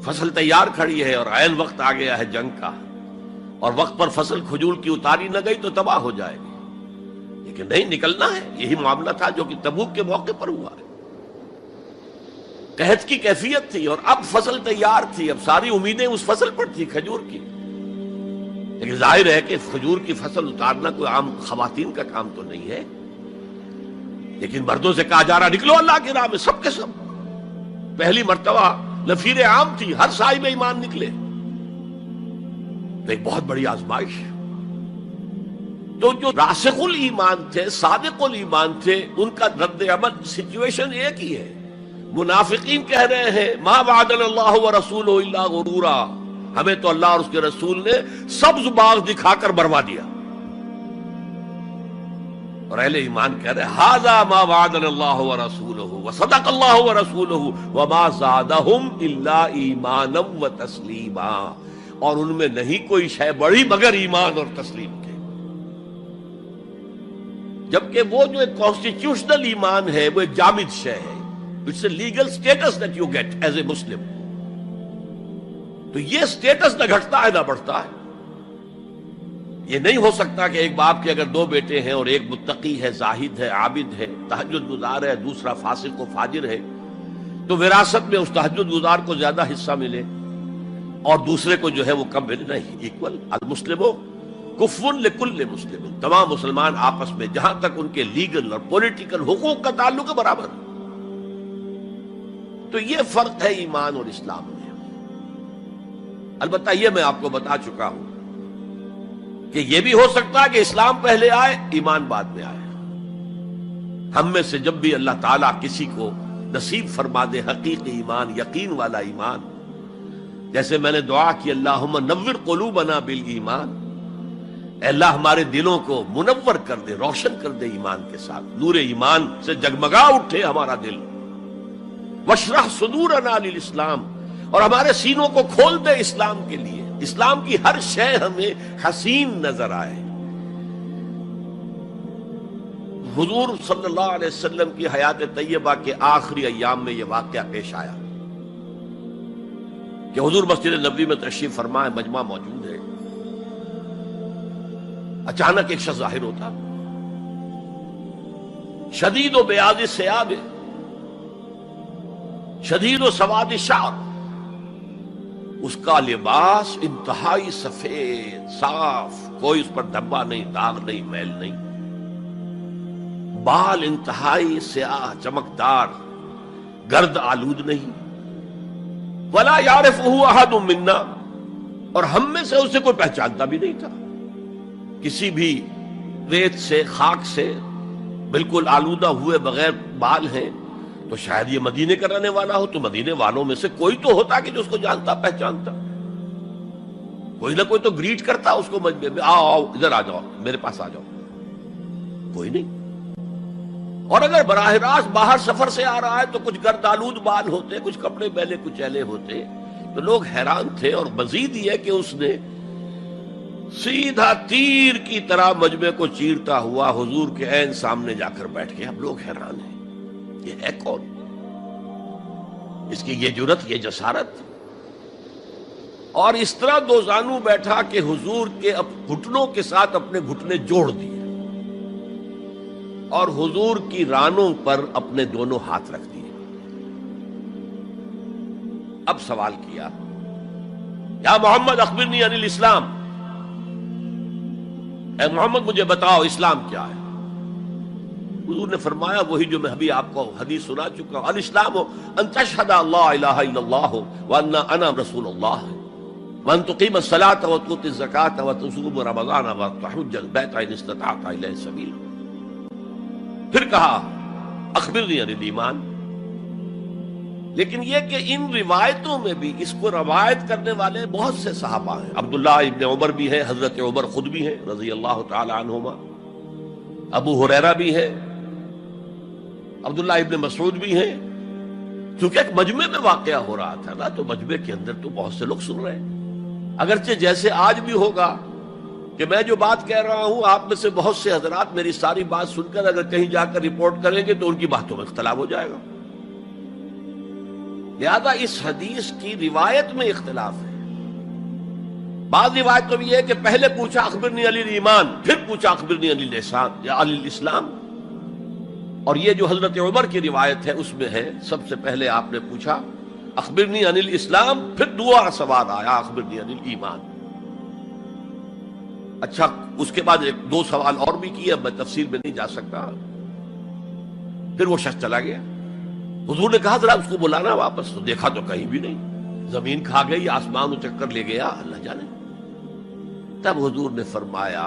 فصل تیار کھڑی ہے اور عین وقت آ گیا ہے جنگ کا، اور وقت پر فصل کھجور کی اتاری نہ گئی تو تباہ ہو جائے گی، لیکن نہیں، نکلنا ہے۔ یہی معاملہ تھا جو کہ تبوک کے موقع پر ہوا ہے۔ قحط کی کیفیت تھی اور اب فصل تیار تھی، اب ساری امیدیں اس فصل پر تھی، کھجور کی، لیکن ظاہر ہے کہ کھجور کی فصل اتارنا کوئی عام خواتین کا کام تو نہیں ہے، لیکن مردوں سے کہا جا رہا نکلو اللہ کی راہ میں، سب کے سب۔ پہلی مرتبہ لفیر عام تھی، ہر صاحب ایمان نکلے، تو ایک بہت بڑی آزمائش۔ تو جو راسخ الایمان تھے، صادق الایمان تھے، ان کا رد عمل سچویشن ایک ہی ہے۔ منافقین کہہ رہے ہیں ما وعدنا اللہ ورسولہ الا غرورا، ہمیں تو اللہ اور اس کے رسول نے سبز باغ دکھا کر بروا دیا، اور اہل ایمان کہہ رہے ھذا ما وعدنا اللہ ورسولہ وصدق اللہ ورسولہ وما زادہم الا ایمانا وتسلیما، اور ان میں نہیں کوئی شے بڑی مگر ایمان اور تسلیم کے۔ جبکہ وہ جو ایک کانسٹیٹیوشنل ایمان ہے وہ ایک جامد شے ہے، it's a legal status that you get as a Muslim, تو یہ اسٹیٹس نہ گھٹتا ہے نہ بڑھتا ہے۔ یہ نہیں ہو سکتا کہ ایک باپ کے اگر دو بیٹے ہیں اور ایک متقی ہے، زاہد ہے، عابد ہے، تہجد گزار ہے، دوسرا فاسق و فاجر ہے، تو وراثت میں اس تہجد گزار کو زیادہ حصہ ملے اور دوسرے کو جو ہے وہ کم ملے، نہیں، ایکول۔ المسلم کفو لکل مسلم، تمام مسلمان آپس میں جہاں تک ان کے لیگل اور پولیٹیکل حقوق کا تعلق ہے برابر۔ تو یہ فرق ہے ایمان اور اسلام میں۔ البتہ یہ میں آپ کو بتا چکا ہوں کہ یہ بھی ہو سکتا ہے کہ اسلام پہلے آئے، ایمان بعد میں آئے۔ ہم میں سے جب بھی اللہ تعالیٰ کسی کو نصیب فرما دے حقیقی ایمان، یقین والا ایمان، جیسے میں نے دعا کی اللہم نور قلوبنا بالایمان، اے اللہ ہمارے دلوں کو منور کر دے، روشن کر دے ایمان کے ساتھ، نور ایمان سے جگمگا اٹھے ہمارا دل، واشرح صدورنا للاسلام، اور ہمارے سینوں کو کھول دے اسلام کے لیے، اسلام کی ہر شے ہمیں حسین نظر آئے۔ حضور صلی اللہ علیہ وسلم کی حیات طیبہ کے آخری ایام میں یہ واقعہ پیش آیا کہ حضور مسجد نبوی میں تشریف فرما ہے، مجمع موجود ہے، اچانک ایک شخص ظاہر ہوتا، شدید و بیاض ثیاب، شدید و سواد شعر، اس کا لباس انتہائی سفید صاف، کوئی اس پر دھبا نہیں، داغ نہیں، میل نہیں، بال انتہائی سیاہ چمکدار، گرد آلود نہیں، ولا یعرفہ احد منا، اور ہم میں سے اسے کوئی پہچانتا بھی نہیں تھا، کسی بھی ریت سے، خاک سے بالکل آلودہ ہوئے بغیر بال ہیں، تو شاید یہ مدینے کا رہنے والا ہو، تو مدینے والوں میں سے کوئی تو ہوتا کہ جو اس کو جانتا پہچانتا، کوئی نہ کوئی تو گریٹ کرتا اس کو مجمع میں، آؤ آؤ ادھر آ جاؤ، میرے پاس آ جاؤ، کوئی نہیں۔ اور اگر براہ راست باہر سفر سے آ رہا ہے تو کچھ گرد آلود بال ہوتے، کچھ کپڑے میلے کچیلے ہوتے، تو لوگ حیران تھے، اور مزید یہ کہ اس نے سیدھا تیر کی طرح مجمع کو چیرتا ہوا حضور کے عین سامنے جا کر بیٹھ گیا۔ اب لوگ حیران ہیں، یہ ہے کون؟ اس کی یہ جرت، یہ جسارت، اور اس طرح دو زانو بیٹھا کہ حضور کے گھٹنوں کے ساتھ اپنے گھٹنے جوڑ دیے اور حضور کی رانوں پر اپنے دونوں ہاتھ رکھ دیے۔ اب سوال کیا، یا محمد اخبرنی عن الاسلام، اے محمد مجھے بتاؤ اسلام کیا ہے؟ حضور نے فرمایا وہی جو میں ابھی آپ کو حدیث سنا چکا ہوں، الاسلام ان تشہد اللہ الہ الا اللہ وان انا رسول اللہ وان تقیم الصلاۃ وتؤتی الزکاۃ وتصوم رمضان وتحج البیت ان استطعت الیہ سبیلا۔ پھر کہا اخبرنی عن الایمان۔ لیکن یہ کہ ان روایتوں میں بھی اس کو روایت کرنے والے بہت سے صحابہ ہیں، عبداللہ ابن عمر بھی ہے، حضرت عمر خود بھی ہیں رضی اللہ تعالی عنہما، ابو ہریرہ بھی ہے، عبداللہ ابن مسعود بھی ہیں۔ چونکہ ایک مجمع میں واقعہ ہو رہا تھا نا، تو مجمع کے اندر تو بہت سے لوگ سن رہے ہیں۔ اگرچہ جیسے آج بھی ہوگا کہ میں جو بات کہہ رہا ہوں آپ میں سے بہت سے حضرات میری ساری بات سن کر اگر کہیں جا کر رپورٹ کریں گے تو ان کی باتوں میں اختلاف ہو جائے گا۔ لہذا اس حدیث کی روایت میں اختلاف ہے۔ بعض روایتوں میں یہ ہے کہ پہلے پوچھا اخبرنی عن الایمان، پھر پوچھا اخبرنی عن الاسلام یا عن الاسلام، اور یہ جو حضرت عمر کی روایت ہے اس میں ہے سب سے پہلے آپ نے پوچھا اخبرنی عن الاسلام، پھر دعا سوال آیا اخبرنی عن الایمان۔ اچھا اس کے بعد ایک دو سوال اور بھی کیے، اب میں تفصیل میں نہیں جا سکتا۔ پھر وہ شخص چلا گیا، حضور نے کہا ذرا اس کو بلانا واپس، تو دیکھا تو کہیں بھی نہیں، زمین کھا گئی، آسمان چکر لے گیا، اللہ جانے۔ تب حضور نے فرمایا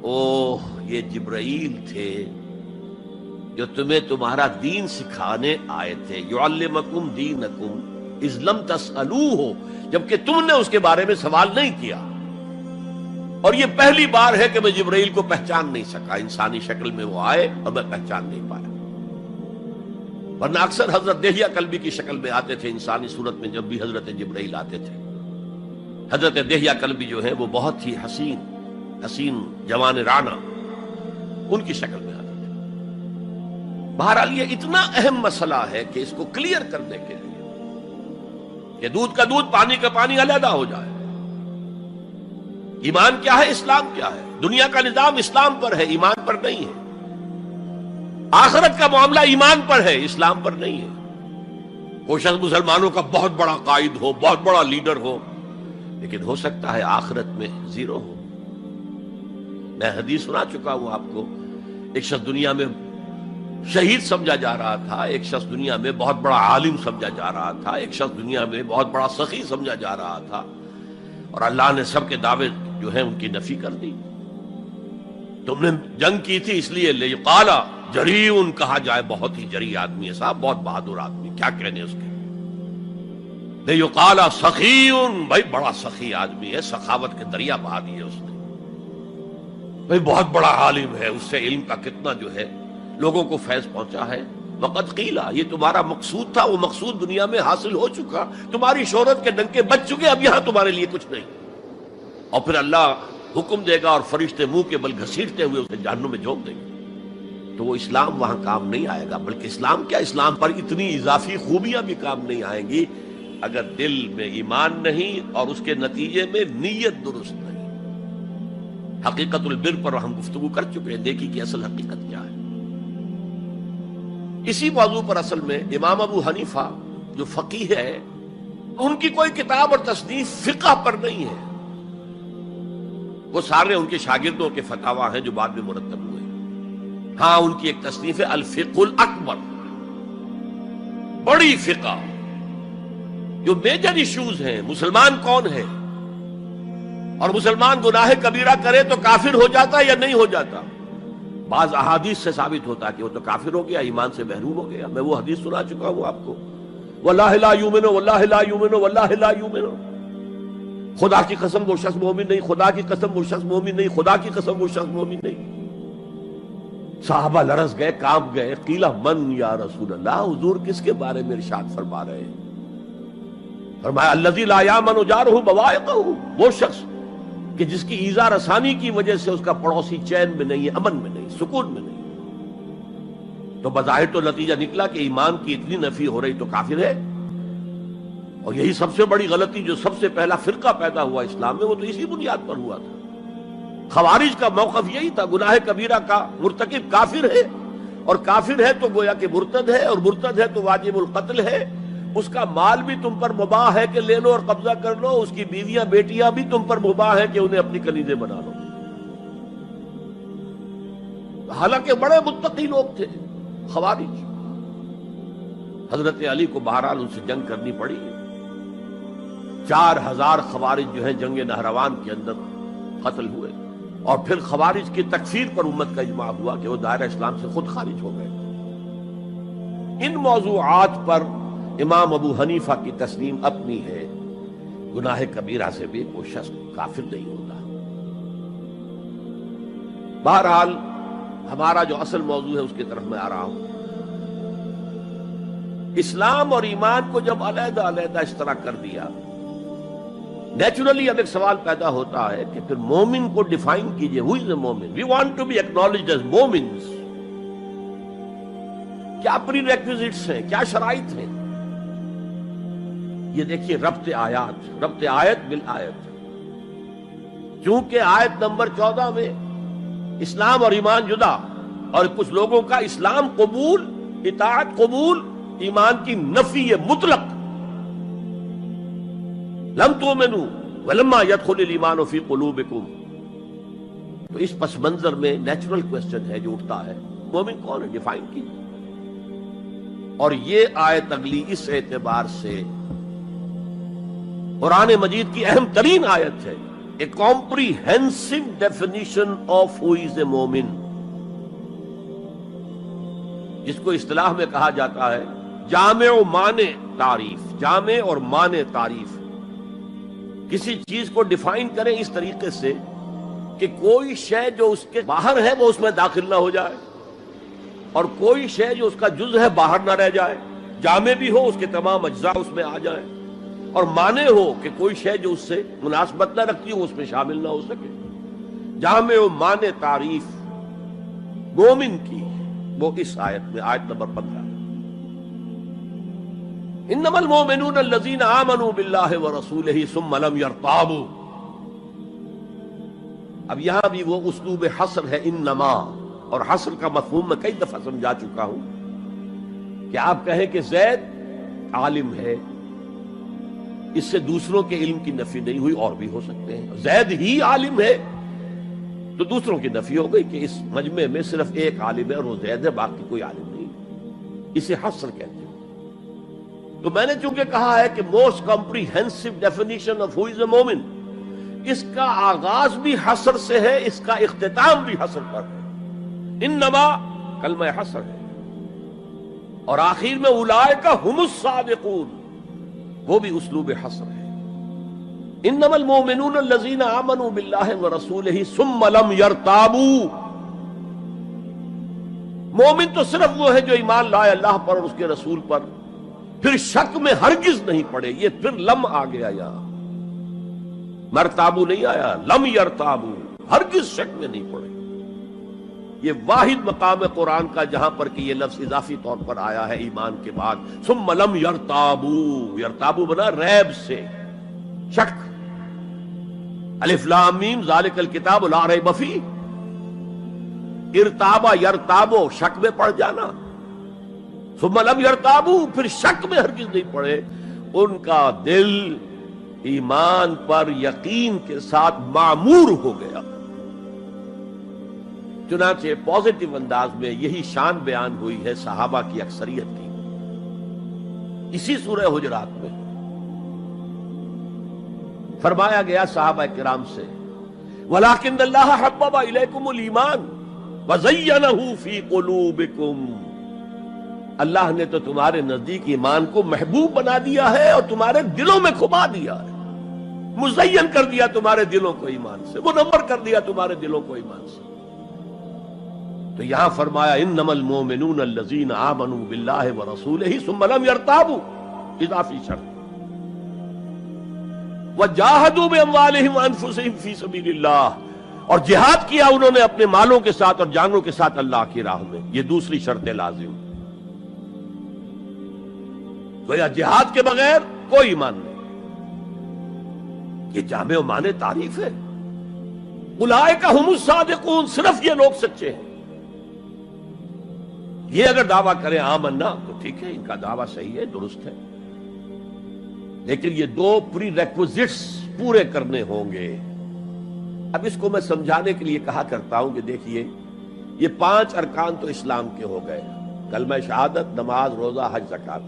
اوہ یہ جبرائیل تھے جو تمہیں تمہارا دین سکھانے آئے تھے، یعلمکم دینکم اذ لم تسألوہ، جبکہ تم نے اس کے بارے میں سوال نہیں کیا۔ اور یہ پہلی بار ہے کہ میں جبرائیل کو پہچان نہیں سکا، انسانی شکل میں وہ آئے اور میں پہچان نہیں پایا، ورنہ اکثر حضرت دہیہ کلبی کی شکل میں آتے تھے انسانی صورت میں جب بھی حضرت جبرائیل آتے تھے۔ حضرت دہیہ کلبی جو ہے وہ بہت ہی حسین جوان رانا ان کی شکل میں آتے تھے۔ بہرحال یہ اتنا اہم مسئلہ ہے کہ اس کو کلیئر کرنے کے لیے کہ دودھ کا دودھ پانی کا پانی علیحدہ ہو جائے۔ ایمان کیا ہے، اسلام کیا ہے؟ دنیا کا نظام اسلام پر ہے، ایمان پر نہیں ہے۔ آخرت کا معاملہ ایمان پر ہے، اسلام پر نہیں ہے۔ کوئی شخص مسلمانوں کا بہت بڑا قائد ہو، بہت بڑا لیڈر ہو، لیکن ہو سکتا ہے آخرت میں زیرو ہو۔ میں حدیث سنا چکا ہوں آپ کو، ایک شخص دنیا میں شہید سمجھا جا رہا تھا، ایک شخص دنیا میں بہت بڑا عالم سمجھا جا رہا تھا، ایک شخص دنیا میں بہت بڑا سخی سمجھا جا رہا تھا، اور اللہ نے سب کے دعوے جو ہیں ان کی نفی کر دی۔ تم نے جنگ کی تھی اس لیے لیقال جریء کہا جائے، بہت ہی جری آدمی ہے صاحب، بہت بہادر آدمی، کیا کہنے اس کے۔ لیقال سخی، بھائی بڑا سخی آدمی ہے، سخاوت کے دریا بہا دیے اس نے، بھائی بہت بڑا عالم ہے، اس سے علم کا کتنا جو ہے لوگوں کو فیض پہنچا ہے۔ وقت قیلا، یہ تمہارا مقصود تھا، وہ مقصود دنیا میں حاصل ہو چکا، تمہاری شہرت کے ڈنکے بج چکے، اب یہاں تمہارے لیے کچھ نہیں۔ اور پھر اللہ حکم دے گا اور فرشتے منہ کے بل گھسیٹتے ہوئے اسے جہنم میں جھونک دیں گے، تو وہ اسلام وہاں کام نہیں آئے گا۔ بلکہ اسلام کیا، اسلام پر اتنی اضافی خوبیاں بھی کام نہیں آئیں گی اگر دل میں ایمان نہیں اور اس کے نتیجے میں نیت درست نہیں۔ حقیقت البر پر ہم گفتگو کر چکے ہیں، نیکی کی اصل حقیقت کیا ہے۔ اسی موضوع پر اصل میں امام ابو حنیفہ جو فقیہ ہے، ان کی کوئی کتاب اور تصنیف فقہ پر نہیں ہے، وہ سارے ان کے شاگردوں کے فتاویٰ ہیں جو بعد میں مرتب ہوئے۔ ہاں ان کی ایک تصنیف ہے الفقہ الاکبر، بڑی فقہ جو میجر ایشوز ہیں، مسلمان کون ہے اور مسلمان گناہ کبیرہ کرے تو کافر ہو جاتا یا نہیں ہو جاتا۔ بعض احادیث سے ثابت ہوتا ہے کہ وہ تو کافر ہو گیا، ایمان سے محروم ہو گیا۔ میں وہ حدیث سنا چکا ہوں آپ کو، واللہ لا یؤمن واللہ لا یؤمن واللہ لا یؤمن، خدا کی قسم وہ شخص مومن نہیں، خدا کی قسم وہ شخص مومن نہیں، خدا کی قسم وہ شخص مومن نہیں۔ صحابہ لرز گئے، کانپ گئے، قیل من یا رسول اللہ، حضور کس کے بارے میں ارشاد فرما رہے ہیں؟ فرمایا الذی لا یامن جارہ بوائقہ، وہ شخص کہ جس کی ایذا رسانی کی وجہ سے اس کا پڑوسی چین میں نہیں ہے، امن میں نہیں، سکون میں نہیں۔ تو بظاہر تو نتیجہ نکلا کہ ایمان کی اتنی نفی ہو رہی تو کافر ہے۔ اور یہی سب سے بڑی غلطی جو سب سے پہلا فرقہ پیدا ہوا اسلام میں، وہ تو اسی بنیاد پر ہوا تھا۔ خوارج کا موقف یہی تھا، گناہ کبیرہ کا مرتکب کافر ہے، اور کافر ہے تو گویا کہ مرتد ہے، اور مرتد ہے تو واجب القتل ہے، اس کا مال بھی تم پر مباح ہے کہ لے لو اور قبضہ کر لو، اس کی بیویاں بیٹیاں بھی تم پر مباح ہے کہ انہیں اپنی کنیزیں بنا لو۔ حالانکہ بڑے متقی لوگ تھے خوارج. حضرت علی کو بہرحال ان سے جنگ کرنی پڑی. 4000 خوارج جو ہیں جنگ نہروان کے اندر قتل ہوئے، اور پھر خوارج کی تکفیر پر امت کا اجماع ہوا کہ وہ دائرہ اسلام سے خود خارج ہو گئے. ان موضوعات پر امام ابو حنیفہ کی تسلیم اپنی ہے، گناہ کبیرہ سے بھی وہ شخص کافر نہیں ہوتا. بہرحال ہمارا جو اصل موضوع ہے اس کی طرف میں آ رہا ہوں. اسلام اور ایمان کو جب علیحدہ علیحدہ اس طرح کر دیا، نیچرلی اب ایک سوال پیدا ہوتا ہے کہ پھر مومن کو ڈیفائن کیجئے. ہو از اے مومن؟ We want to be acknowledged as مومنز. کیا پری ریکویزٹس ہیں، کیا شرائط ہیں؟ یہ دیکھیے ربط آیت بالآیت. چونکہ آیت نمبر 14 میں اسلام اور ایمان جدا، اور کچھ لوگوں کا اسلام قبول، اطاعت قبول، ایمان کی نفی مطلق. لم تؤمنوا ولما يدخل الايمان في قلوبكم. تو اس پس منظر میں نیچرل کوسچن ہے جو اٹھتا ہے، مومن کون ہے؟ ڈیفائن کیجیے. اور یہ آیت اگلی اس اعتبار سے قرآن مجید کی اہم ترین آیت ہے. A comprehensive definition of who is a مومن، جس کو اصطلاح میں کہا جاتا ہے جامع و مانع تعریف. جامع اور مانع تعریف، کسی چیز کو ڈیفائن کریں اس طریقے سے کہ کوئی شے جو اس کے باہر ہے وہ اس میں داخل نہ ہو جائے، اور کوئی شے جو اس کا جز ہے باہر نہ رہ جائے. جامع بھی ہو، اس کے تمام اجزاء اس میں آ جائیں، اور مانع ہو کہ کوئی شے جو اس سے مناسبت نہ رکھتی ہو اس میں شامل نہ ہو سکے. جامع و مانع تعریف مومن کی وہ اس آیت میں، آیت نمبر 15. انما المؤمنون الذين آمنوا بالله ورسوله ثم لم يرتابوا. اب یہاں بھی وہ اسلوب حصر ہے انما، اور حصر کا مفہوم میں کئی دفعہ سمجھا چکا ہوں کہ آپ کہیں کہ زید عالم ہے، اس سے دوسروں کے علم کی نفی نہیں ہوئی، اور بھی ہو سکتے ہیں. زید ہی عالم ہے تو دوسروں کی نفی ہو گئی کہ اس مجمع میں صرف ایک عالم ہے اور وہ زید ہے، باقی کوئی عالم نہیں. اسے حصر کہتے ہیں. تو میں نے چونکہ کہا ہے کہ most comprehensive definition of who is a مومن، اس کا آغاز بھی حصر سے ہے، اس کا اختتام بھی حصر پر ہے. انما کلمہ حصر ہے، اور آخر میں اولئک هم الصادقون، وہ بھی اسلوب حصر ہے. انما المؤمنون الذين آمنوا بالله ورسوله ثم لم يرتابوا. مومن تو صرف وہ ہے جو ایمان لائے اللہ پر اور اس کے رسول پر، پھر شک میں ہرگز نہیں پڑے. یہ پھر لم آ گیا، یہاں مرتابو نہیں آیا، لم یرتابو، ہرگز شک میں نہیں پڑے. یہ واحد مقام قرآن کا جہاں پر کہ یہ لفظ اضافی طور پر آیا ہے ایمان کے بعد. ثم لم یرتابو، یرتابو بنا ریب سے، شک. الف لام میم ذالک الکتاب لا ریب فیہ. ارتابا یرتابو، شک میں پڑ جانا. ثم لم یرتابو، پھر شک میں ہرگز نہیں پڑے. ان کا دل ایمان پر یقین کے ساتھ معمور ہو گیا. چنانچہ پازیٹو انداز میں یہی شان بیان ہوئی ہے صحابہ کی اکثریت کی اسی سورہ حجرات میں. فرمایا گیا صحابہ کرام سے وَلَٰكِنَّ اللَّهَ حَبَّبَ إِلَيْكُمُ الْإِيمَانَ وَزَيَّنَهُ فِي قُلُوبِكُمْ. اللہ نے تو تمہارے نزدیک ایمان کو محبوب بنا دیا ہے اور تمہارے دلوں میں کھبا دیا ہے. مزین کر دیا تمہارے دلوں کو ایمان سے، منور کر دیا تمہارے دلوں کو ایمان سے. تو یہاں فرمایا انما المؤمنون الذین آمنوا باللہ ورسولہ ثم لم یرتابوا، اضافی شرط. وجاہدوا باموالہم وانفسہم فی سبیل اللہ، اور جہاد کیا انہوں نے اپنے مالوں کے ساتھ اور جانوں کے ساتھ اللہ کی راہ میں. یہ دوسری شرط لازم. گویا جہاد کے بغیر کوئی ایمان نہیں. یہ جامع و معنی تعریف ہے. اولئک هم الصادقون، صرف یہ لوگ سچے ہیں. یہ اگر دعویٰ کریں آمنا تو ٹھیک ہے، ان کا دعویٰ صحیح ہے، درست ہے، لیکن یہ دو پری ریکوزٹس پورے کرنے ہوں گے. اب اس کو میں سمجھانے کے لیے کہا کرتا ہوں کہ دیکھیے یہ 5 ارکان تو اسلام کے ہو گئے، کلمہ شہادت، نماز، روزہ، حج، زکات۔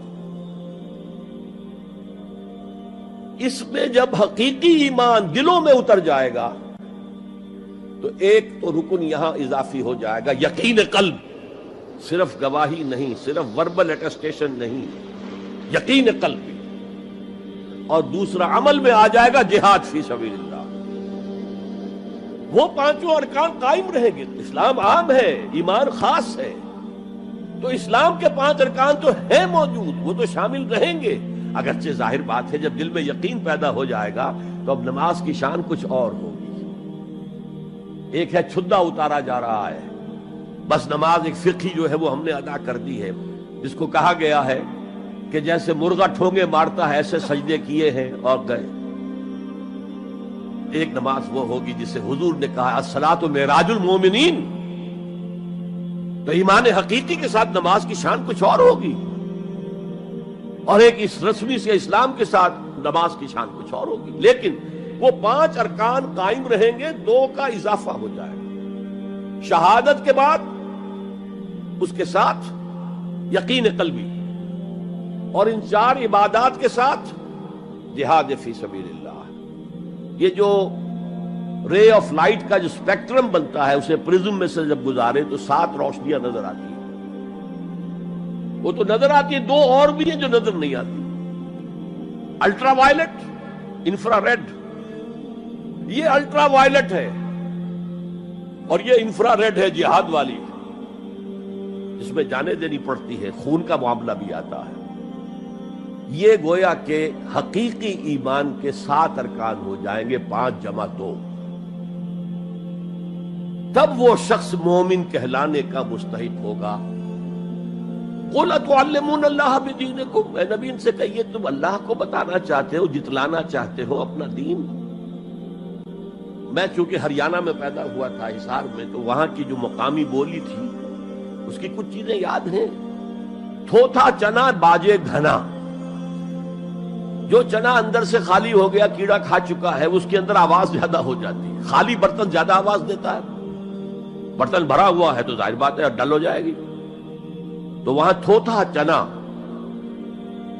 اس میں جب حقیقی ایمان دلوں میں اتر جائے گا تو ایک تو رکن یہاں اضافی ہو جائے گا، یقین قلب، صرف گواہی نہیں، صرف وربل اٹیسٹیشن نہیں، یقین قلب بھی۔ اور دوسرا عمل میں آ جائے گا جہاد فی سبیل اللہ۔ وہ 5 ارکان قائم رہیں گے۔ اسلام عام ہے، ایمان خاص ہے، تو اسلام کے 5 ارکان تو ہیں موجود، وہ تو شامل رہیں گے۔ اگرچہ ظاہر بات ہے جب دل میں یقین پیدا ہو جائے گا تو اب نماز کی شان کچھ اور ہوگی۔ ایک ہے چھدا اتارا جا رہا ہے، بس نماز ایک فقہی جو ہے وہ ہم نے ادا کر دی ہے، جس کو کہا گیا ہے کہ جیسے مرغا ٹھونگے مارتا ہے ایسے سجدے کیے ہیں اور گئے۔ ایک نماز وہ ہوگی جسے حضور نے کہا الصلاۃ معراج المومنین، تو ایمان حقیقی کے ساتھ نماز کی شان کچھ اور ہوگی، اور ایک اس رسمی سے اسلام کے ساتھ نماز کی شان کچھ اور ہوگی۔ لیکن وہ 5 ارکان قائم رہیں گے، 2 کا اضافہ ہو جائے گا، شہادت کے بعد اس کے ساتھ یقین قلبی، اور ان 4 عبادات کے ساتھ جہاد فی سبیل اللہ۔ یہ جو رے آف لائٹ کا جو اسپیکٹرم بنتا ہے اسے پرزم میں سے جب گزارے تو 7 روشنیاں نظر آتی ہیں۔ وہ تو نظر آتی ہیں، 2 اور بھی ہیں جو نظر نہیں آتی، الٹرا وائلٹ، انفرا ریڈ۔ یہ الٹرا وائلٹ ہے اور یہ انفرا ریڈ ہے، جہاد والی، جس میں جانیں دینی پڑتی ہے، خون کا معاملہ بھی آتا ہے۔ یہ گویا کہ حقیقی ایمان کے 7 ارکان ہو جائیں گے، 5 جمع 2، تب وہ شخص مومن کہلانے کا مستحق ہوگا۔ قُلْ أَتُعَلِّمُونَ اللَّهَ بِدِينِكُمْ، اے نبی ان سے کہیے تم اللہ کو بتانا چاہتے ہو، جتلانا چاہتے ہو اپنا دین۔ میں چونکہ ہریانہ میں پیدا ہوا تھا، حصار میں، تو وہاں کی جو مقامی بولی تھی اس کی کچھ چیزیں یاد ہیں۔ تھوتھا چنا باجے گھنا، جو چنا اندر سے خالی ہو گیا، کیڑا کھا چکا ہے، اس کے اندر آواز زیادہ ہو جاتی ہے۔ خالی برتن زیادہ آواز دیتا ہے، برتن بھرا ہوا ہے تو ظاہر بات ہے ڈل ہو جائے گی۔ تو وہاں تھوتھا چنا،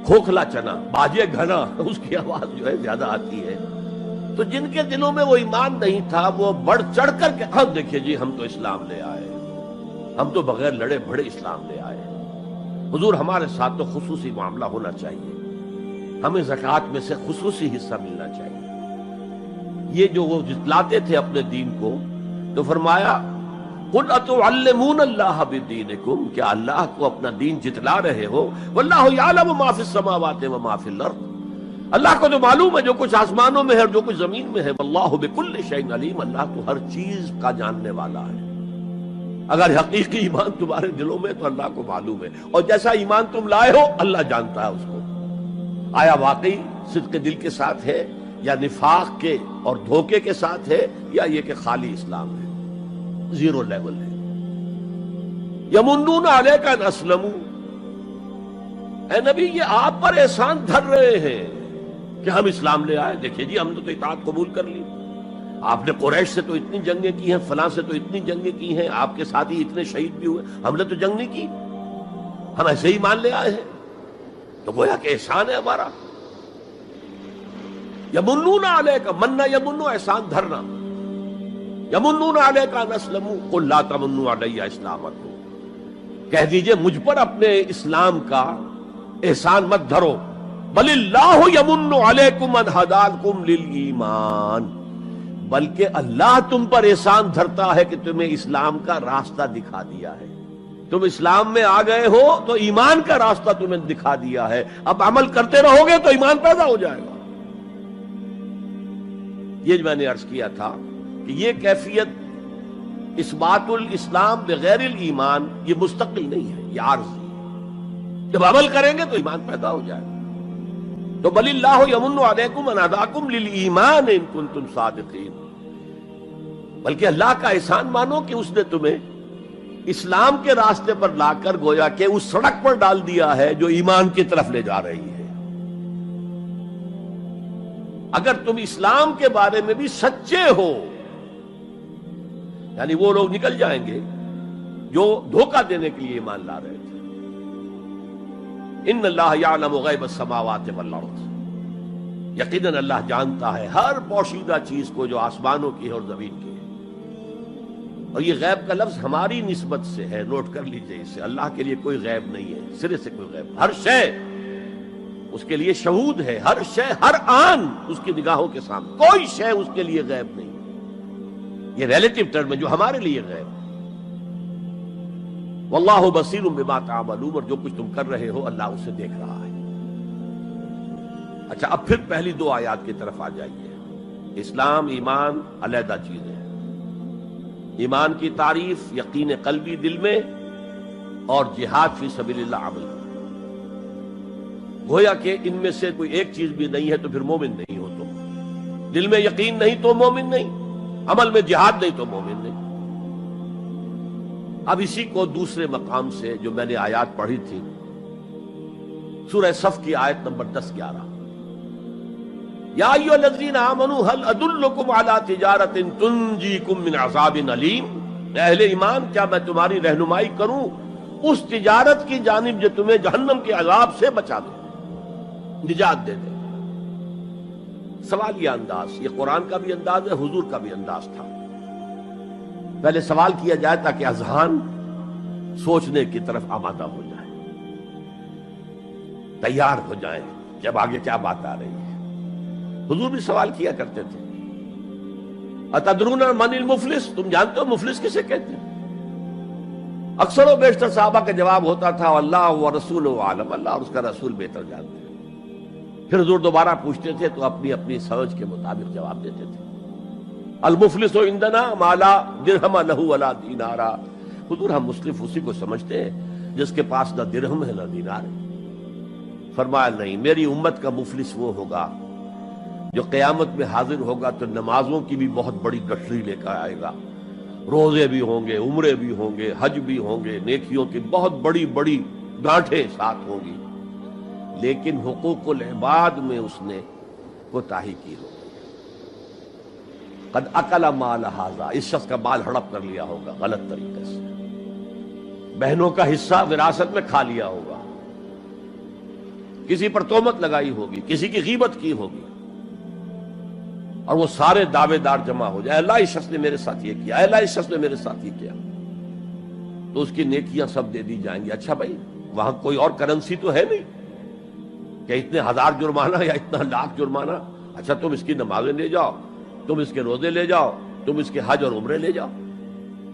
کھوکھلا چنا، باجے گھنا، اس کی آواز جو ہے زیادہ آتی ہے۔ تو جن کے دلوں میں وہ ایمان نہیں تھا وہ بڑھ چڑھ کر کے ہم دیکھیے جی ہم تو اسلام لے آئے، ہم تو بغیر لڑے بڑے اسلام لے آئے۔ حضور ہمارے ساتھ تو خصوصی معاملہ ہونا چاہیے، ہمیں زکوٰۃ میں سے خصوصی حصہ ملنا چاہیے۔ یہ جو وہ جتلاتے تھے اپنے دین کو، تو فرمایا قُلْ أَتُعَلِّمُونَ اللَّهَ بِدِينِكُمْ، کیا اللہ کو اپنا دین جتلا رہے ہو؟ وَاللَّهُ يَعْلَمُ مَا فِي السَّمَاوَاتِ وَمَا فِي الْأَرْضِ، اللہ کو تو معلوم ہے جو کچھ آسمانوں میں ہے اور جو کچھ زمین میں ہے۔ وَاللَّهُ بِكُلِّ شَيْءٍ عَلِيمٌ، اللہ تو ہر چیز کا جاننے والا ہے۔ اگر حقیقی ایمان تمہارے دلوں میں تو اللہ کو معلوم ہے، اور جیسا ایمان تم لائے ہو اللہ جانتا ہے اس کو۔ آیا واقعی صدق دل کے ساتھ ہے، یا نفاق کے اور دھوکے کے ساتھ ہے، یا یہ کہ خالی اسلام ہے، زیرو لیول ہے۔ یمنون علیک ان اسلموا، اے نبی یہ آپ پر احسان دھر رہے ہیں کہ ہم اسلام لے آئے، دیکھیے جی ہم نے تو اطاعت قبول کر لی، آپ نے قریش سے تو اتنی جنگیں کی ہیں، فلاں سے تو اتنی جنگیں کی ہیں، آپ کے ساتھی اتنے شہید بھی ہوئے، ہم نے تو جنگ نہیں کی، ہم ایسے ہی مان لے آئے ہیں، تو گویا کہ احسان ہے ہمارا۔ یمنون علیک، مننا یمنو احسان دھرنا، یمنون علیک ان اسلموا قل لا تمنوا علی اسلامکم، کہہ دیجئے مجھ پر اپنے اسلام کا احسان مت دھرو، بل اللہ یمن علیکم ان ہداکم للایمان، بلکہ اللہ تم پر احسان دھرتا ہے کہ تمہیں اسلام کا راستہ دکھا دیا ہے۔ تم اسلام میں آ گئے ہو تو ایمان کا راستہ تمہیں دکھا دیا ہے، اب عمل کرتے رہو گے تو ایمان پیدا ہو جائے گا۔ یہ میں نے عرض کیا تھا کہ یہ کیفیت اثبات الاسلام بغیر الایمان یہ مستقل نہیں ہے، یہ عارضی ہے۔ جب عمل کریں گے تو ایمان پیدا ہو جائے گا۔ تو بل اللہ یمن علیکم ان ہداکم للایمان ان کنتم صادقین، بلکہ اللہ کا احسان مانو کہ اس نے تمہیں اسلام کے راستے پر لا کر گویا کہ اس سڑک پر ڈال دیا ہے جو ایمان کی طرف لے جا رہی ہے۔ اگر تم اسلام کے بارے میں بھی سچے ہو، یعنی وہ لوگ نکل جائیں گے جو دھوکہ دینے کے لیے ایمان لا رہے تھے۔ ان اللہ یعلم غیب السماوات والارض، یقیناً اللہ جانتا ہے ہر پوشیدہ چیز کو جو آسمانوں کی ہے اور زمین کی ہے۔ اور یہ غیب کا لفظ ہماری نسبت سے ہے، نوٹ کر لیجئے اسے۔ اللہ کے لیے کوئی غیب نہیں ہے، سرے سے کوئی غیب، ہر شے اس کے لیے شہود ہے، ہر شے ہر آن اس کی نگاہوں کے سامنے، کوئی شے اس کے لیے غیب نہیں۔ یہ ریلیٹو ٹرم ہے جو ہمارے لیے غیب ہے۔ واللہ بصیر بما تعملون، اور جو کچھ تم کر رہے ہو اللہ اسے دیکھ رہا ہے۔ اچھا، اب پھر پہلی دو آیات کی طرف آ جائیے۔ اسلام ایمان علیحدہ چیزیں ہیں۔ ایمان کی تعریف یقین قلبی دل میں، اور جہاد فی سبیل اللہ عمل۔ گویا کہ ان میں سے کوئی ایک چیز بھی نہیں ہے تو پھر مومن نہیں ہو تم۔ دل میں یقین نہیں تو مومن نہیں، عمل میں جہاد نہیں تو مومن نہیں۔ اب اسی کو دوسرے مقام سے جو میں نے آیات پڑھی تھی، سورہ صف کی آیت نمبر 10-11، یا ایھا الذین آمنوا هل ادلکم علی تجارۃ تنجیکم من عذاب علیم، اہل ایمان کیا میں تمہاری رہنمائی کروں اس تجارت کی جانب جو تمہیں جہنم کے عذاب سے بچا دے، نجات دے دے۔ سوالیہ انداز، یہ قرآن کا بھی انداز ہے، حضور کا بھی انداز تھا۔ پہلے سوال کیا جائے تاکہ اذہان سوچنے کی طرف آمادہ ہو جائے، تیار ہو جائیں کہ اب آگے کیا بات آ رہی ہے۔ حضور بھی سوال کیا کرتے تھے، اتدرون من المفلس، تم جانتے ہو مفلس کسے کہتے ہیں؟ اکثر و بیشتر صحابہ کا جواب ہوتا تھا اللہ ورسولہ عالم، اللہ اور اس کا رسول بہتر جانتے ہیں۔ پھر حضور دوبارہ پوچھتے تھے تو اپنی اپنی سمجھ کے مطابق جواب دیتے تھے۔ المفلس عندنا ما لا درہم لہ ولا دینارا، حضور ہم مصرف اسی کو سمجھتے ہیں جس کے پاس نہ درہم ہے نہ دینار ہے۔ فرمایا نہیں، میری امت کا مفلس وہ ہوگا جو قیامت میں حاضر ہوگا تو نمازوں کی بھی بہت بڑی گٹھری لے کر آئے گا، روزے بھی ہوں گے، عمرے بھی ہوں گے، حج بھی ہوں گے، نیکیوں کی بہت بڑی بڑی گانٹھیں ساتھ ہوں گی، لیکن حقوق العباد میں اس نے کوتاہی کی ہوگی۔ قد اکل مال ھذا، اس شخص کا مال ہڑپ کر لیا ہوگا غلط طریقے سے، بہنوں کا حصہ وراثت میں کھا لیا ہوگا، کسی پر تہمت لگائی ہوگی، کسی کی غیبت کی ہوگی، اور وہ سارے دعوے دار جمع ہو جائے، اللہ اس شخص نے میرے ساتھ یہ کیا، اللہ اس شخص نے میرے ساتھ یہ کیا، تو اس کی نیکیاں سب دے دی جائیں گی۔ اچھا بھائی، وہاں کوئی اور کرنسی تو ہے نہیں کہ اتنے ہزار جرمانہ یا اتنا لاکھ جرمانہ، اچھا تم اس کی نمازیں لے جاؤ، تم اس کے روزے لے جاؤ، تم اس کے حج اور عمرے لے جاؤ،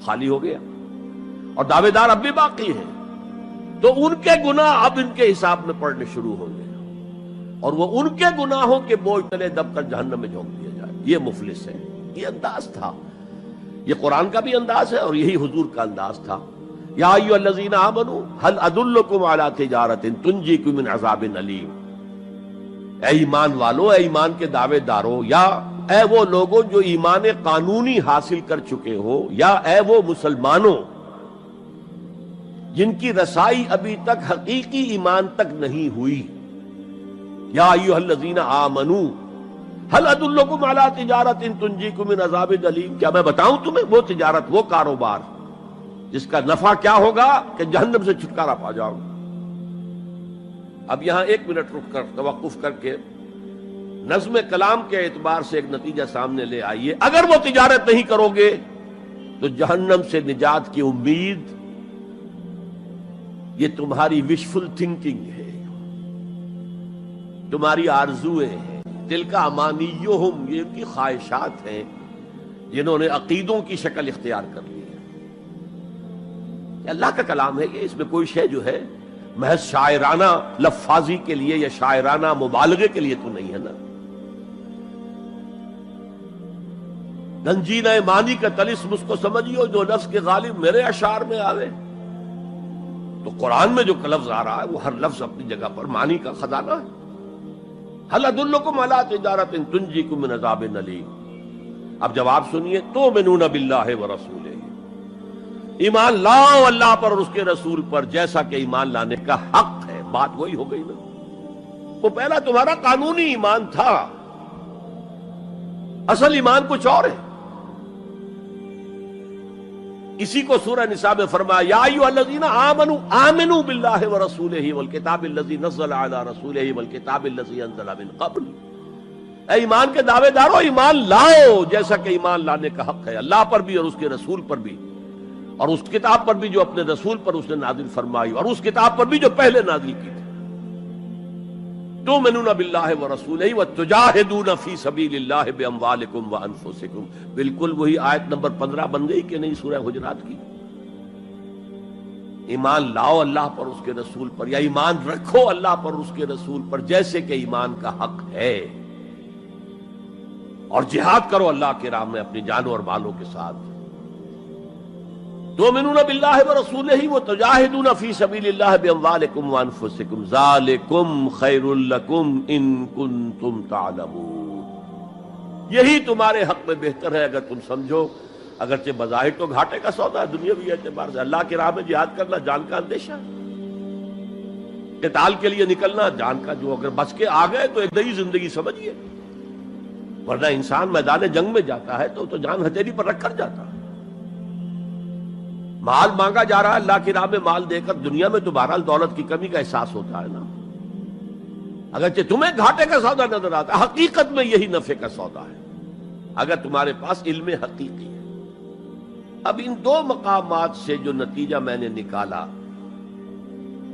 خالی ہو گیا، اور دعوے دار اب بھی باقی ہیں، تو ان کے گناہ اب ان کے حساب میں پڑنے شروع ہوں گے، اور وہ ان کے گناہوں کے بوجھ تلے دب کر جہنم میں جھونک دیا جائے۔ یہ مفلس ہے، یہ انداز تھا، یہ قرآن کا بھی انداز ہے اور یہی حضور کا انداز تھا۔ یا ایھا الذین آمنوا هل ادلکم علی تجارۃ تنجیکم من عذاب علیم، اے ایمان والو، اے ایمان کے دعوے دارو، یا اے وہ لوگوں جو ایمان قانونی حاصل کر چکے ہو، یا اے وہ مسلمانوں جن کی رسائی ابھی تک حقیقی ایمان تک نہیں ہوئی، یا ایھا الذین آمنوا هل ادلکم علی تجارۃ تنجیکم من عذاب علیم، کیا میں بتاؤں تمہیں وہ تجارت، وہ کاروبار جس کا نفع کیا ہوگا کہ جہنم سے چھٹکارا پا جاؤ۔ اب یہاں ایک منٹ رک کر توقف کر کے نظم کلام کے اعتبار سے ایک نتیجہ سامنے لے آئیے۔ اگر وہ تجارت نہیں کرو گے تو جہنم سے نجات کی امید، یہ تمہاری وشفل تھنکنگ ہے، تمہاری آرزویں ہیں، تلک امانیہم، یہ ان کی خواہشات ہیں جنہوں نے عقیدوں کی شکل اختیار کر لی ہے۔ اللہ کا کلام ہے یہ، اس میں کوئی شے جو ہے محض شاعرانہ لفاظی کے لیے یا شاعرانہ مبالغے کے لیے تو نہیں ہے نا۔ گنجینہ معنی کا طلسم اس کو سمجھیو جو لفظ کے غالب میرے اشعار میں آوے۔ تو قرآن میں جو لفظ آ رہا ہے وہ ہر لفظ اپنی جگہ پر معنی کا خزانہ ہے۔ هل ادلکم علی تجارۃ تنجیکم من عذاب علیم۔ اب جواب سنیے، تؤمنون باللہ ورسولہ، ایمان لاؤ اللہ پر اور اس کے رسول پر جیسا کہ ایمان لانے کا حق ہے۔ بات وہی ہو گئی نا، وہ پہلا تمہارا قانونی ایمان تھا، اصل ایمان کچھ اور ہے۔ اسی کو سورہ نساء میں فرمایا یا ایھا الذین آمنوا آمنوا باللہ ورسولہ والکتاب الذی نزل علی رسولہ والکتاب الذی انزل من قبل، اے ایمان کے دعوے دارو ایمان لاؤ جیسا کہ ایمان لانے کا حق ہے، اللہ پر بھی اور اس کے رسول پر بھی، اور اس کتاب پر بھی جو اپنے رسول پر اس نے نازل فرمائی، اور اس کتاب پر بھی جو پہلے نازل کی تھی۔ تؤمنون باللہ ورسولہ وتجاہدون فی سبیل اللہ باموالکم وانفسکم، بالکل وہی آیت نمبر 15 بن گئی کہ نہیں سورہ حجرات کی؟ ایمان لاؤ اللہ پر اس کے رسول پر، یا ایمان رکھو اللہ پر اس کے رسول پر جیسے کہ ایمان کا حق ہے، اور جہاد کرو اللہ کے راہ میں اپنی جانوں اور مالوں کے ساتھ۔ تؤمنون باللہ ورسولہ وتجاہدون فی سبیل اللہ باموالکم وانفسکم ذالکم خیر لکم ان کنتم تعلمون، یہی تمہارے حق میں بہتر ہے اگر تم سمجھو، اگرچہ بظاہر تو گھاٹے کا سودا ہے دنیاوی اعتبار سے، اللہ کی راہ میں جہاد کرنا جان کا اندیشہ، قتال کے لیے نکلنا جان کا، جو اگر بچ کے آ گئے تو ایک نئی زندگی سمجھیے، ورنہ انسان میدان جنگ میں جاتا ہے تو جان ہتھیلی پر رکھ کر جاتا ہے۔ مال مانگا جا رہا ہے اللہ کی راہ میں، مال دے کر دنیا میں تو بہرحال دولت کی کمی کا احساس ہوتا ہے نا، اگرچہ تمہیں گھاٹے کا سودا نظر آتا ہے، حقیقت میں یہی نفع کا سودا ہے اگر تمہارے پاس علم حقیقی ہے۔ اب ان دو مقامات سے جو نتیجہ میں نے نکالا،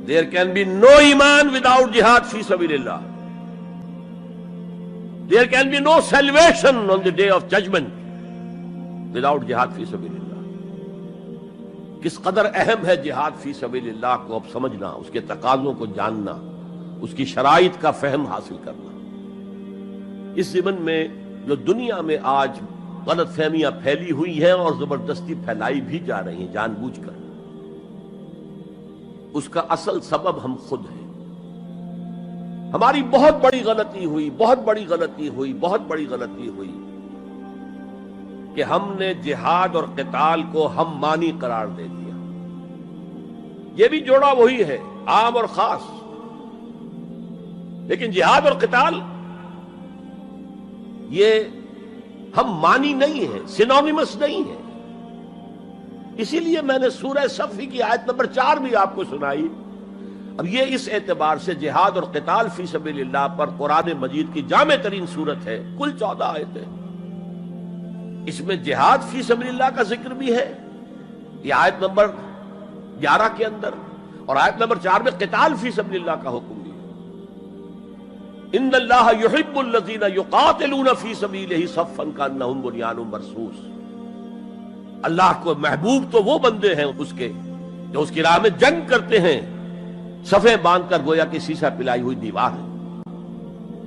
دیر کین بی نو ایمان وداؤٹ جہاد فی سبیل اللہ، there can be no salvation on the day of judgment without جہاد فی سبیل اللہ۔ کس قدر اہم ہے جہاد فی سبیل اللہ کو اب سمجھنا، اس کے تقاضوں کو جاننا، اس کی شرائط کا فہم حاصل کرنا۔ اس ضمن میں جو دنیا میں آج غلط فہمیاں پھیلی ہوئی ہیں اور زبردستی پھیلائی بھی جا رہی ہیں جان بوجھ کر، اس کا اصل سبب ہم خود ہیں۔ ہماری بہت بڑی غلطی ہوئی، بہت بڑی غلطی ہوئی، بہت بڑی غلطی ہوئی کہ ہم نے جہاد اور قتال کو ہم مانی قرار دے دیا۔ یہ بھی جوڑا وہی ہے، عام اور خاص، لیکن جہاد اور قتال یہ ہم مانی نہیں ہے، سینونیمس نہیں ہے۔ اسی لیے میں نے سورہ صفی کی آیت نمبر 4 بھی آپ کو سنائی۔ اب یہ اس اعتبار سے جہاد اور قتال فی سبیل اللہ پر قرآن مجید کی جامع ترین صورت ہے، کل 14 آیتیں، اس میں جہاد فی سبیل اللہ کا ذکر بھی ہے، یہ آیت نمبر 11 کے اندر، اور آیت نمبر 4 میں قتال فی سبیل اللہ کا حکم بھی ہے۔ ان اللہ یحب الذین یقاتلون فی صفا صفا کانہم بنیان مرصوص، اللہ کو محبوب تو وہ بندے ہیں اس کے جو اس کی راہ میں جنگ کرتے ہیں صفیں باندھ کر، گویا کہ سیسا پلائی ہوئی دیوار ہے۔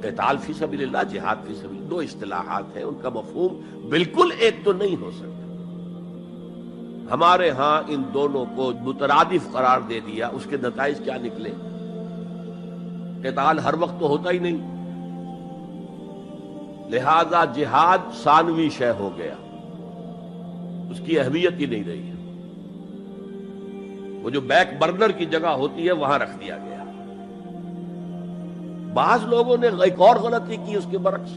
قتال فی سبیل اللہ، جہاد فی سبیل اللہ، دو اصطلاحات ہیں، ان کا مفہوم بالکل ایک تو نہیں ہو سکتا۔ ہمارے ہاں ان دونوں کو مترادف قرار دے دیا، اس کے نتائج کیا نکلے؟ قتال ہر وقت تو ہوتا ہی نہیں، لہذا جہاد ثانوی شے ہو گیا، اس کی اہمیت ہی نہیں رہی ہے، وہ جو بیک برنر کی جگہ ہوتی ہے وہاں رکھ دیا گیا۔ بعض لوگوں نے ایک اور غلطی کی اس کے برعکس،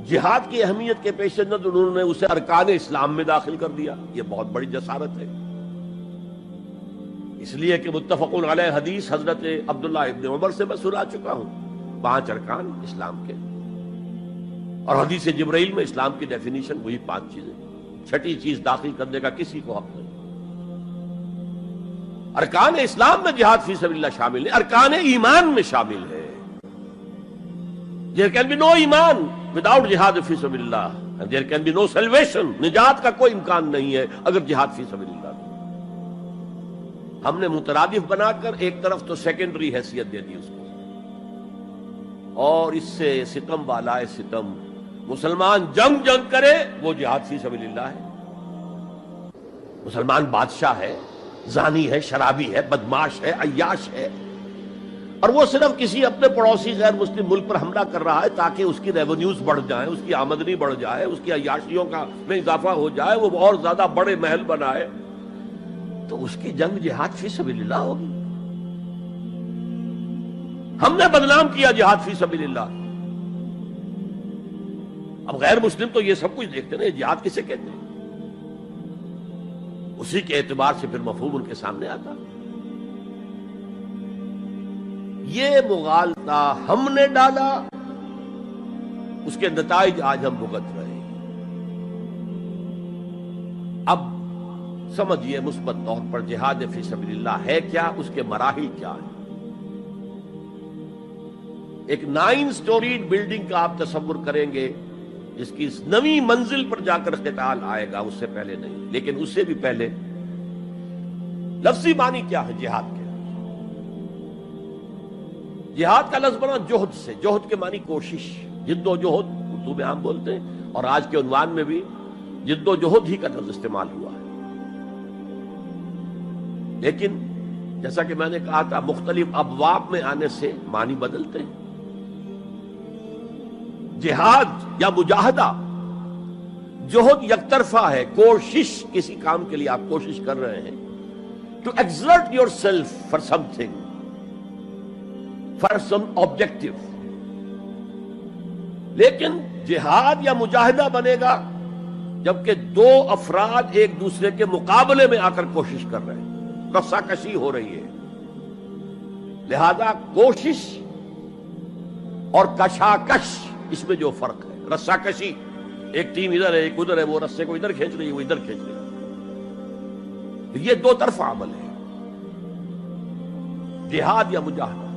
جہاد کی اہمیت کے پیش نظر انہوں نے اسے ارکان اسلام میں داخل کر دیا۔ یہ بہت بڑی جسارت ہے، اس لیے کہ متفق علیہ حدیث حضرت عبداللہ ابن عمر سے میں سنا چکا ہوں، 5 ارکان اسلام کے، اور حدیث جبرائیل میں اسلام کی ڈیفینیشن وہی 5 چیزیں، 6ٹھی چیز داخل کرنے کا کسی کو حق نہیں۔ ارکان اسلام میں جہاد فی سبیل اللہ شامل ہے، ارکان ایمان میں شامل ہے۔ There can be no ایمان without جہاد فی سبیل اللہ، and there can be no salvation، نجات کا کوئی امکان نہیں ہے اگر جہاد فی سبیل اللہ نہیں۔ ہم نے مترادف بنا کر ایک طرف تو سیکنڈری حیثیت دے دی اس کو، اور اس سے ستم والا ہے ستم، مسلمان جنگ کرے وہ جہاد فی سبیل اللہ ہے، مسلمان بادشاہ ہے، زانی ہے، شرابی ہے، بدماش ہے، عیاش ہے، اور وہ صرف کسی اپنے پڑوسی غیر مسلم ملک پر حملہ کر رہا ہے تاکہ اس کی ریونیوز بڑھ جائیں، اس کی آمدنی بڑھ جائے، اس کی عیاشیوں کا میں اضافہ ہو جائے، وہ اور زیادہ بڑے محل بنائے، تو اس کی جنگ جہاد فی سبیل اللہ ہوگی۔ ہم نے بدنام کیا جہاد فی سبیل اللہ۔ اب غیر مسلم تو یہ سب کچھ دیکھتے ہیں، جہاد کسے کہتے ہیں؟ اسی کے اعتبار سے پھر مفہوم ان کے سامنے آتا. یہ مغالطہ ہم نے ڈالا، اس کے نتائج آج ہم بھگت رہے ہیں. اب سمجھیے مثبت طور پر جہاد فی سبیل اللہ ہے کیا، اس کے مراحل کیا ہیں. ایک 9 سٹوریڈ بلڈنگ کا آپ تصور کریں گے جس کی اس نویں منزل پر جا کر قتال آئے گا، اس سے پہلے نہیں. لیکن اس سے بھی پہلے لفظی معنی کیا ہے جہاد کے؟ جہاد کا لفظ بنا جوہد سے. جوہد کے معنی کوشش، جد و جہد اردو میں عام بولتے ہیں، اور آج کے عنوان میں بھی جد و جہد ہی کا لفظ استعمال ہوا ہے. لیکن جیسا کہ میں نے کہا تھا مختلف ابواب میں آنے سے معنی بدلتے ہیں. جہاد یا مجاہدہ، جوہد یک طرفہ ہے، کوشش، کسی کام کے لیے آپ کوشش کر رہے ہیں to exert yourself for something, for some objective. لیکن جہاد یا مجاہدہ بنے گا جبکہ دو افراد ایک دوسرے کے مقابلے میں آ کر کوشش کر رہے ہیں، رساکشی ہو رہی ہے. لہذا کوشش اور کشاکش، اس میں جو فرق ہے، رساکشی ایک ٹیم ادھر ہے ایک ادھر ہے، وہ رسے کو ادھر کھینچ رہی ہے وہ ادھر کھینچ رہی ہے، یہ دو طرفہ عمل ہے جہاد یا مجاہدہ.